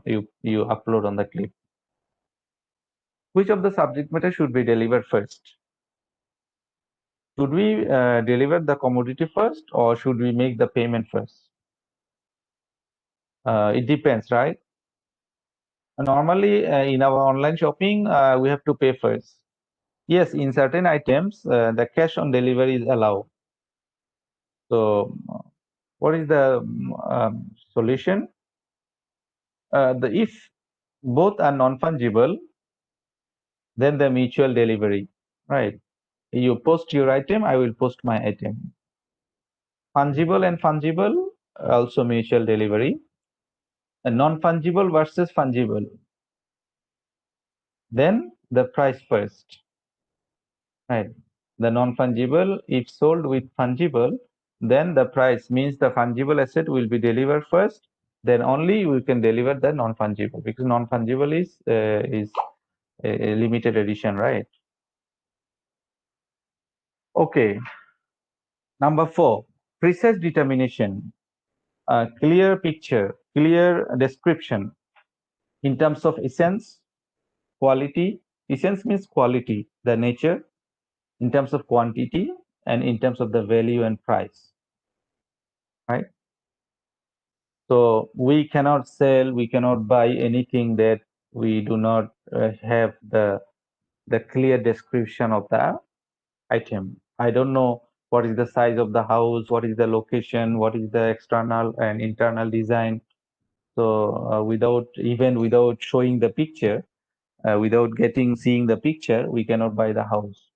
you upload on the clip. Which of the subject matter should be delivered first? Should we deliver the commodity first, or should we make the payment first? It depends, right? Normally, in our online shopping, we have to pay first. Yes, in certain items, the cash on delivery is allowed. So, what is the solution? If both are non-fungible, then the mutual delivery, right? You post your item, I will post my item. Fungible and fungible, also mutual delivery. Non-fungible versus fungible, then the price first, right? The non-fungible, if sold with fungible, then the price means the fungible asset will be delivered first, then only we can deliver the non-fungible, because non-fungible is a limited edition, right? Okay, number 4, precise determination, clear picture, clear description. in terms of essence, quality. Essence means quality, the nature, in terms of quantity, and in terms of the value and price, right? So we cannot sell, we cannot buy anything that we do not have the clear description of the item. I don't know what is the size of the house, what is the location, what is the external and internal design. So without showing the picture, without seeing the picture, we cannot buy the house.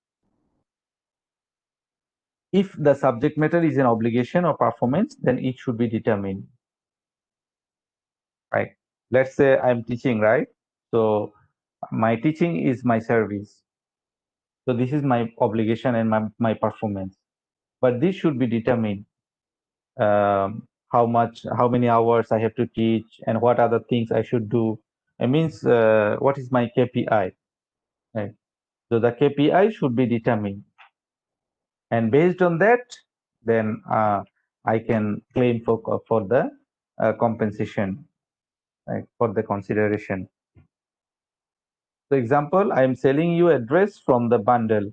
If the subject matter is an obligation or performance, then it should be determined, right? Let's say I'm teaching, right? So my teaching is my service. So this is my obligation and my performance. But this should be determined. How many hours I have to teach, and what other things I should do. It means what is my KPI, right? So the KPI should be determined, and based on that, then I can claim for the compensation, right, for the consideration. So example, I am selling you a dress from the bundle.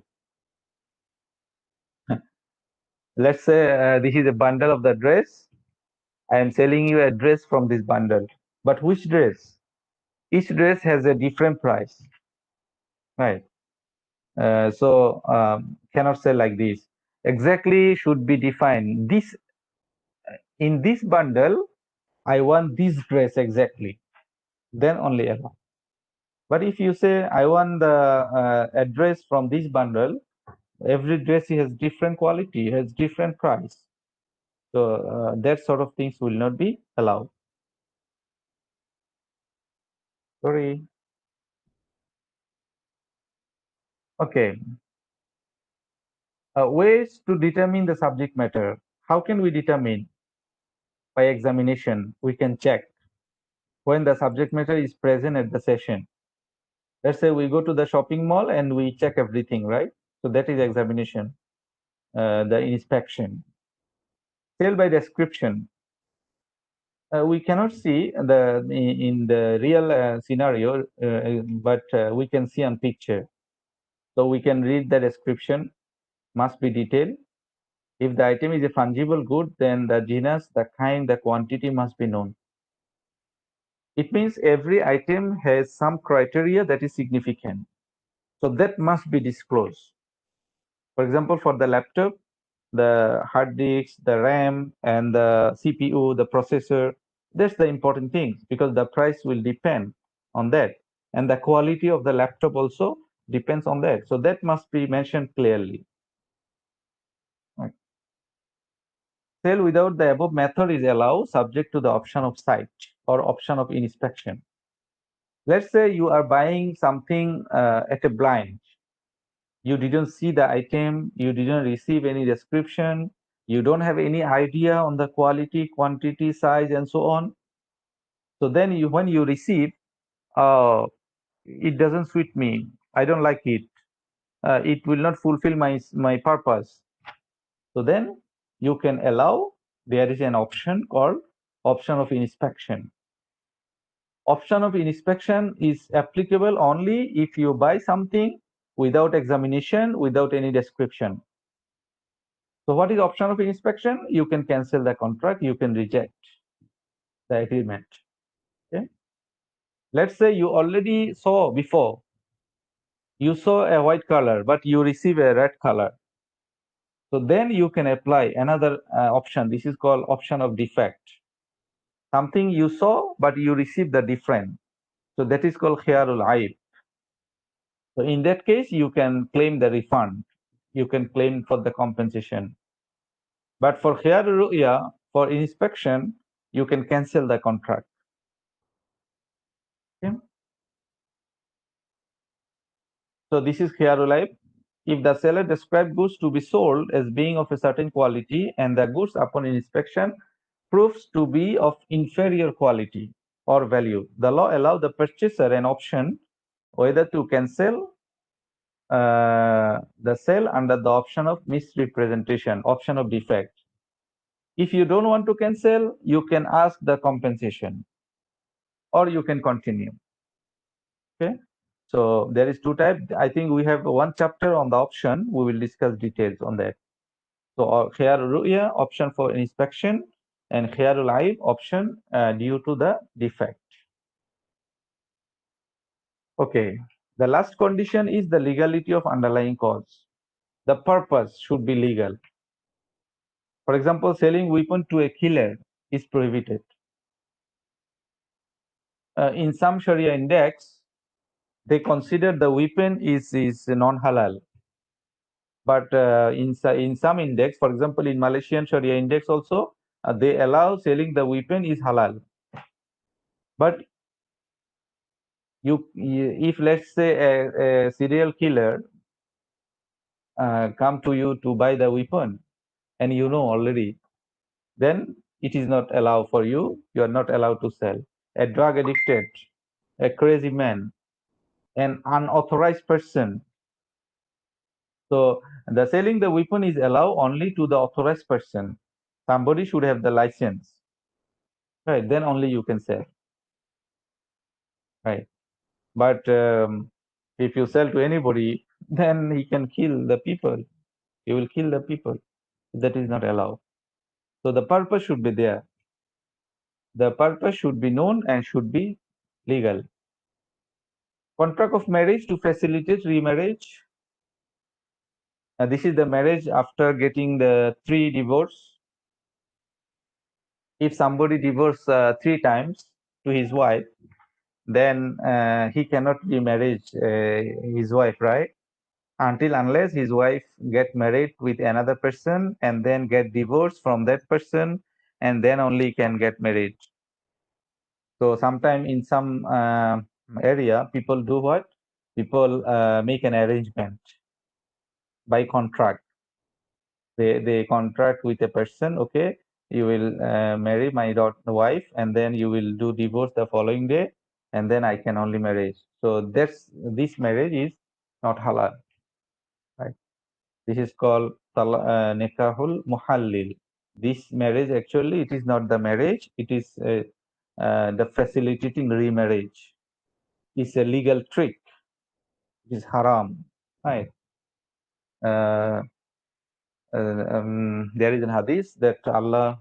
Let's say this is a bundle of the dress. I am selling you a dress from this bundle. But which dress? Each dress has a different price, right? So cannot sell like this. Exactly should be defined. This in this bundle, I want this dress exactly. Then only allow. But if you say I want the address from this bundle, every dress has different quality, has different price. So that sort of things will not be allowed. Sorry. Okay. Ways to determine the subject matter. How can we determine? By examination, we can check when the subject matter is present at the session. Let's say we go to the shopping mall and we check everything, right? So that is examination, the inspection. Sale by description. We cannot see in the real scenario, but we can see on picture. So we can read the description, must be detailed. If the item is a fungible good, then the genus, the kind, the quantity must be known. It means every item has some criteria that is significant. So that must be disclosed. For example, for the laptop, the hard disk, the RAM, and the CPU, the processor, that's the important thing because the price will depend on that. And the quality of the laptop also depends on that. So that must be mentioned clearly. Right. Sale without the above method is allowed subject to the option of site or option of inspection. Let's say you are buying something at a blind. You didn't see the item, you didn't receive any description, you don't have any idea on the quality, quantity, size, and so on. So then when you receive, it doesn't suit me, I don't like it, it will not fulfill my purpose. So then you can allow, there is an option called option of inspection. Option of inspection is applicable only if you buy something without examination, without any description. So what is option of inspection? You can cancel the contract, you can reject the agreement. Okay. Let's say you already saw before, you saw a white color, but you receive a red color. So then you can apply another option. This is called option of defect. Something you saw, but you receive the different. So that is called khiyarul aib. So in that case, you can claim the refund. You can claim for the compensation. But for khiyarul ru'ya, for inspection, you can cancel the contract. Okay. So this is khiyarul aib. If the seller described goods to be sold as being of a certain quality and the goods upon inspection proves to be of inferior quality or value, the law allows the purchaser an option whether to cancel the sale under the option of misrepresentation, option of defect. If you don't want to cancel, you can ask the compensation or you can continue. Okay. So there is two types. I think we have one chapter on the option. We will discuss details on that. So khiyar ru'ya option for inspection and khiyarul aib option due to the defect. Okay. The last condition is the legality of underlying cause. The purpose should be legal. For example, selling weapon to a killer is prohibited. In some Sharia index, they consider the weapon is non-halal. But in some index, for example, in Malaysian Sharia index also, they allow selling the weapon is halal. But if let's say a serial killer come to you to buy the weapon, and you know already, then it is not allowed for you. You are not allowed to sell. A drug addicted, a crazy man, an unauthorized person. So the selling the weapon is allowed only to the authorized person. Somebody should have the license, right? Then only you can sell, right? But if you sell to anybody, then he can kill the people. He will kill the people. That is not allowed. So the purpose should be there. The purpose should be known and should be legal. Contract of marriage to facilitate remarriage. This is the marriage after getting the 3 divorce. If somebody divorced 3 times to his wife, then he cannot remarry his wife, right? Until unless his wife get married with another person and then get divorced from that person, and then only can get married. So sometime in some area, people do what? People make an arrangement by contract. They contract with a person. Okay, you will marry my wife, and then you will do divorce the following day, and then I can only marry. So this marriage is not halal, right? This is called nikahul muhallil. This marriage actually it is not the marriage. It is the facilitating remarriage. It's a legal trick. It is haram, right? Uh, there is an hadith that Allah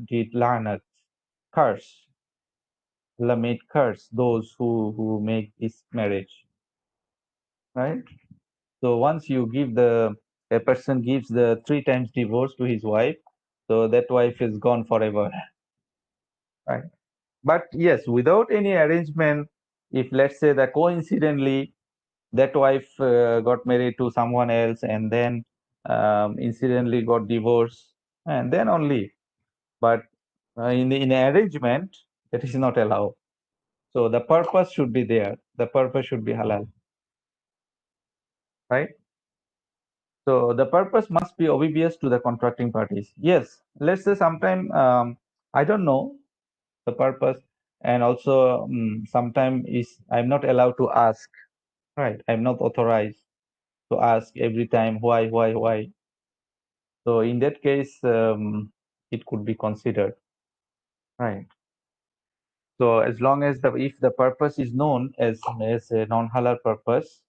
did la'nat, curse. Allah made curse those who make this marriage, right? So once you give a person gives the 3 times divorce to his wife, so that wife is gone forever, right? But yes, without any arrangement, if let's say that coincidentally that wife got married to someone else and then incidentally got divorced, and then only. But in an arrangement, that is not allowed. So the purpose should be there. The purpose should be halal, right? So the purpose must be obvious to the contracting parties. Yes, let's say sometime I don't know the purpose, and also sometime is I'm not allowed to ask, right? I'm not authorized to ask every time why. So in that case, it could be considered, right? So as long as if the purpose is known as a non-halal purpose,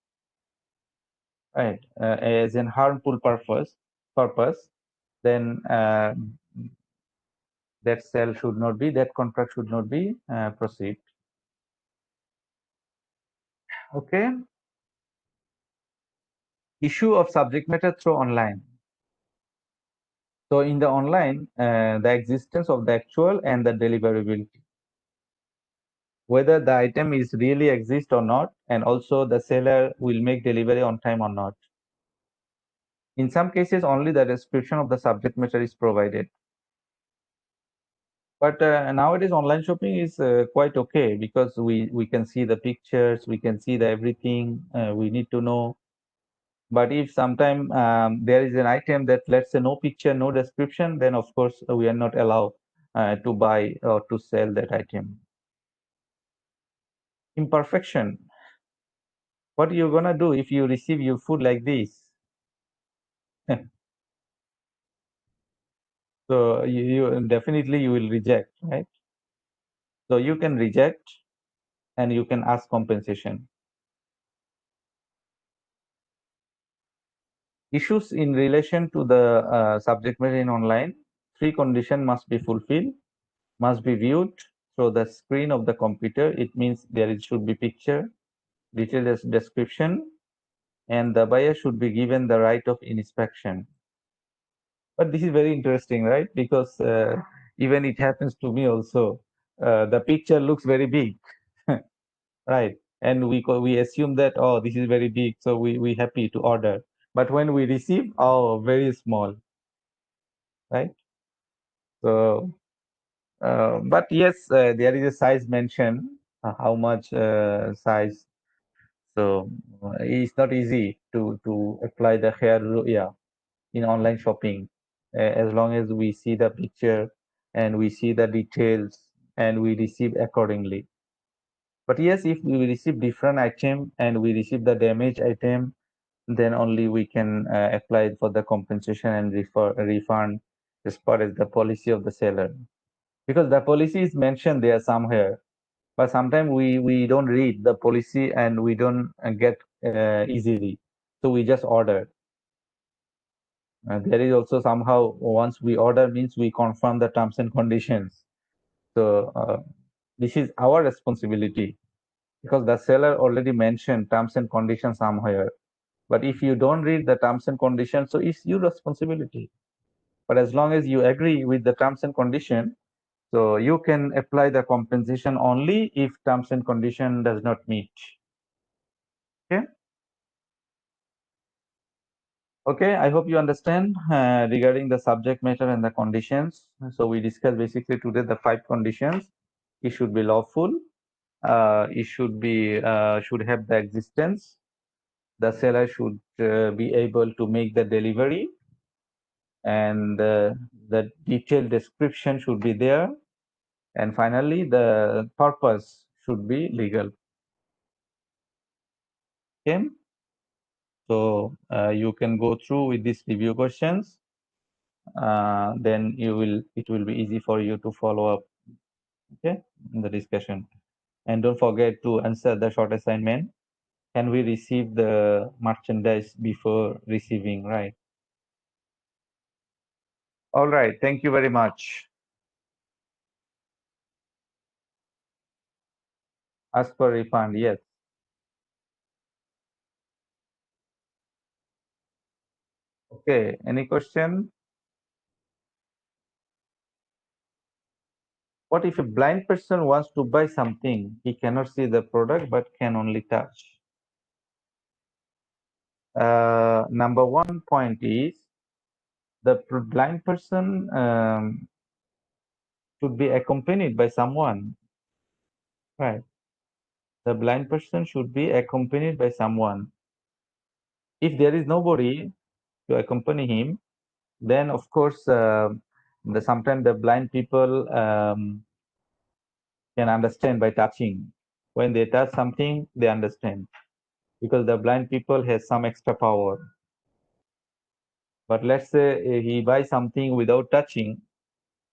right, as an harmful purpose, then that sale should not be, that contract should not be proceed. Okay. Issue of subject matter through online. So in the online, the existence of the actual and the deliverability, whether the item is really exist or not, and also the seller will make delivery on time or not. In some cases, only the description of the subject matter is provided. But nowadays, online shopping is quite okay because we can see the pictures, we can see the everything we need to know. But if sometime there is an item that let's say no picture, no description, then of course we are not allowed to buy or to sell that item. Imperfection. What you're gonna do if you receive your food like this? So you definitely you will reject, right? So you can reject, and you can ask compensation. Issues in relation to the subject matter in online: three conditions must be fulfilled, must be viewed through the screen of the computer. It means should be picture, detailed description, and the buyer should be given the right of inspection. But this is very interesting, right? Because even it happens to me also. The picture looks very big, right? And we assume that, oh, this is very big, so we happy to order. But when we receive, oh, very small, right? So, but yes, there is a size mentioned, how much size. So it's not easy to apply the hair rule, yeah, in online shopping, as long as we see the picture and we see the details and we receive accordingly. But yes, if we receive different item and we receive the damaged item, then only we can apply for the compensation and refund as per as the policy of the seller. Because the policy is mentioned there somewhere, but sometimes we don't read the policy and we don't get easily, so we just order. There is also somehow, once we order means we confirm the terms and conditions. So this is our responsibility, because the seller already mentioned terms and conditions somewhere. But if you don't read the terms and conditions, so it's your responsibility. But as long as you agree with the terms and condition, so you can apply the compensation only if terms and condition does not meet. Okay. Okay, I hope you understand regarding the subject matter and the conditions. So we discussed basically today the 5 conditions. It should be lawful. It should have the existence. The seller should be able to make the delivery, and the detailed description should be there. And finally, the purpose should be legal. Okay, so you can go through with these review questions. Then it will be easy for you to follow up, okay, in the discussion. And don't forget to answer the short assignment. Can we receive the merchandise before receiving, right? All right, thank you very much. Ask for refund, yes. Okay, any question? What if a blind person wants to buy something? He cannot see the product but can only touch. Number one point is the blind person should be accompanied by someone, right? The blind person should be accompanied by someone. If there is nobody to accompany him, then of course, sometimes the blind people can understand by touching. When they touch something, they understand, because the blind people has some extra power. But let's say he buys something without touching,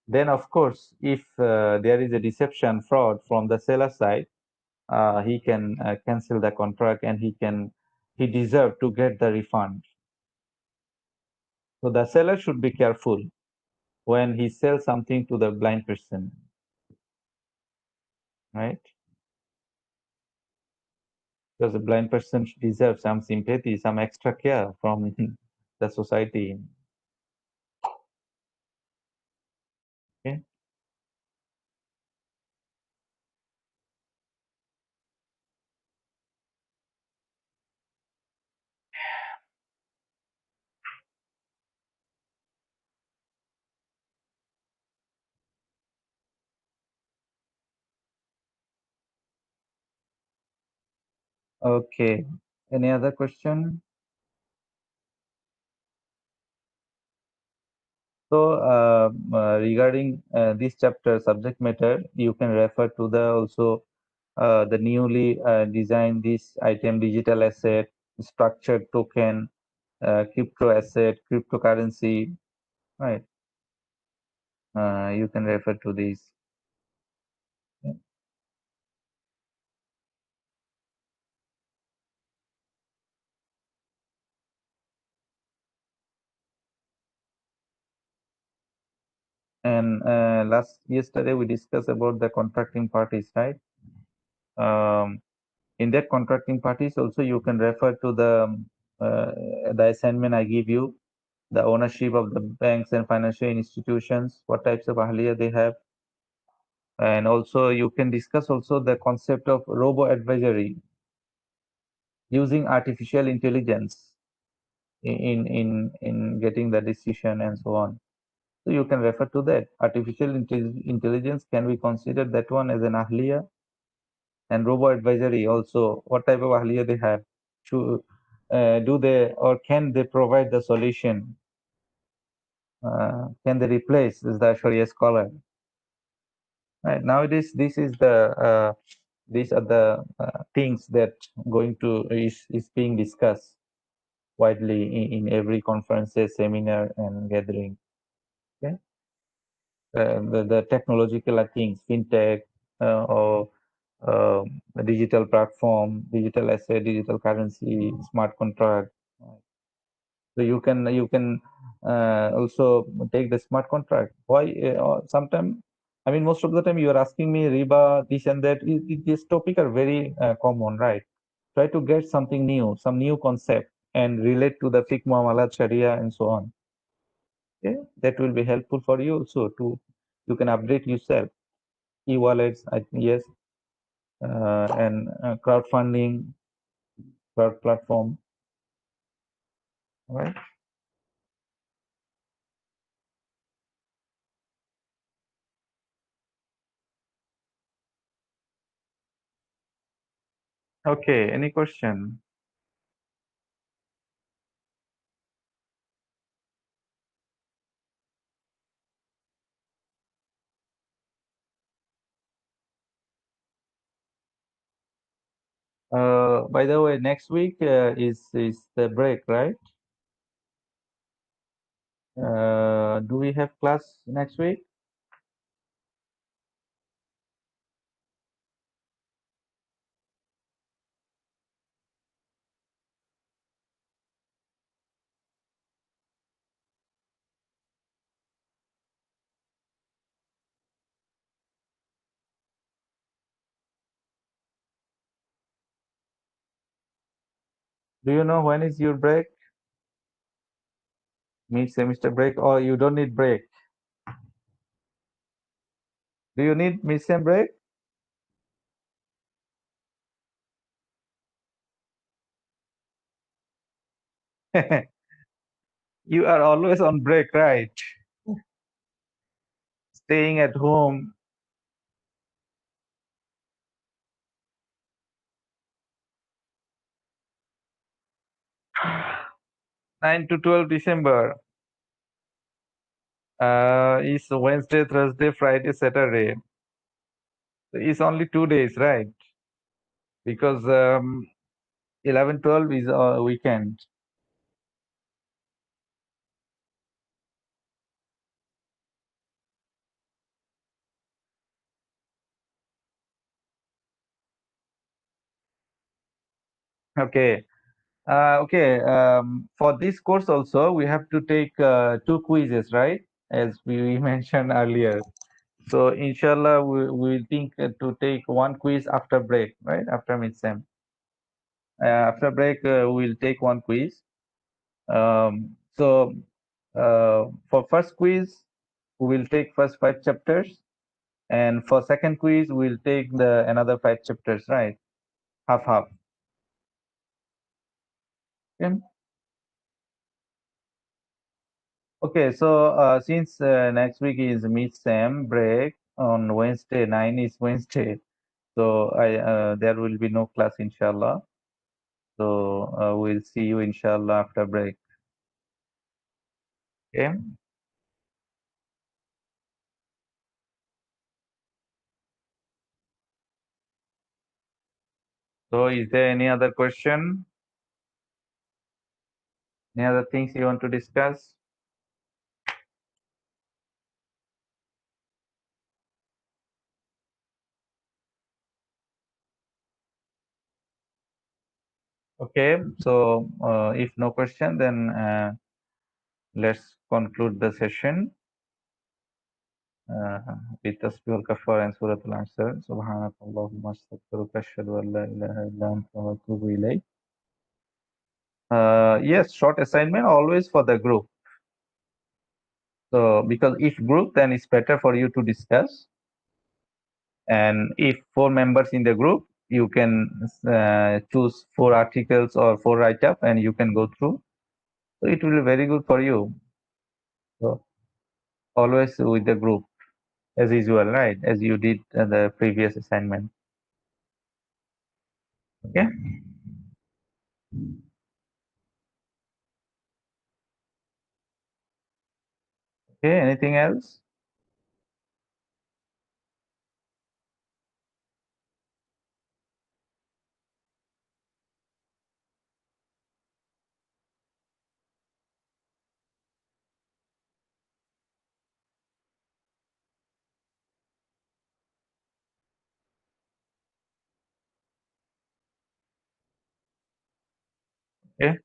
then of course, if there is a deception, fraud from the seller side, he can cancel the contract, and he deserve to get the refund. So the seller should be careful when he sells something to the blind person, right? Because the blind person deserves some sympathy, some extra care from the society. Okay. Okay. Any other question? So, regarding this chapter subject matter, you can refer to the also the newly designed this item: digital asset, structured token, crypto asset, cryptocurrency, right? You can refer to these. And yesterday we discussed about the contracting parties, right? In that contracting parties also you can refer to uh, the assignment I give you, the ownership of the banks and financial institutions, what types of ahliya they have, and also you can discuss also the concept of robo advisory using artificial intelligence in getting the decision and so on. So you can refer to that. Artificial intelligence, can we consider that one as an ahliya? And robo advisory also, what type of ahliya they have? To do they or can they provide the solution? Can they replace the Sharia scholar? Right. Nowadays, these are the things that going to is being discussed widely in every conferences, seminar, and gathering. Okay, the technological things, fintech, or digital platform, digital asset, digital currency, smart contract. So you can also take the smart contract. Why? Sometimes, I mean, most of the time you are asking me riba, this and that. These topic are very common, right? Try to get something new, some new concept, and relate to the fiqh, muamalat, sharia, and so on. Okay, that will be helpful for you also to you can update yourself. E-wallets, yes, and crowdfunding, crowd platform. All right. Okay. Any question? By the way, next week is the break, right? Do we have class next week? Do you know when is your break? Mid-semester break, or you don't need break? Do you need mid-sem break? You are always on break, right? Staying at home. 9 to 12 December. Is Wednesday, Thursday, Friday, Saturday. It's only 2 days, right? Because 11, 12 is a weekend. Okay. Okay. For this course also, we have to take two quizzes, right? As we mentioned earlier. So inshallah, we think to take one quiz after break, right? After mid-sem. After break, we'll take one quiz. So for first quiz, we will take first 5 chapters, and for second quiz, we'll take the another 5 chapters, right? Half half. Okay. Okay. So since next week is mid-sem break on Wednesday, 9 is Wednesday. So I there will be no class, inshallah. So we'll see you inshallah after break. Okay. So is there any other question? Any other things you want to discuss? Okay. So if no question, then let's conclude the session. with Tasbih al-Kafar and Surah Al-Asr. Subhanakallahumma astaghfiruka ashhadu an la ilaha illa anta wa atubu ilayk. Yes, short assignment always for the group. So because if group, then it's better for you to discuss. And if 4 members in the group, you can choose 4 articles or 4 write-up and you can go through. So it will be very good for you. So always with the group as usual, right? As you did the previous assignment. Okay. Okay. Anything else? Okay.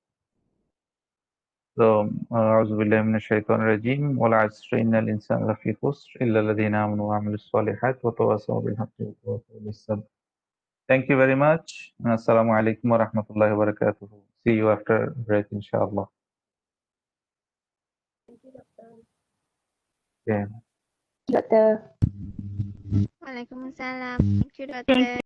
So, أعوذ بالله من الشيطان الرجيم والعصر إن الإنسان لفي خسر إلا الذين آمنوا وعملوا الصالحات وتواصوا بالحق وتواصوا بالصبر. Thank you very much. Assalamu alaikum wa rahmatullahi wa barakatuh. See you after break, inshallah. Okay. Dokter. Waalaikumsalam. Thank you, Dokter.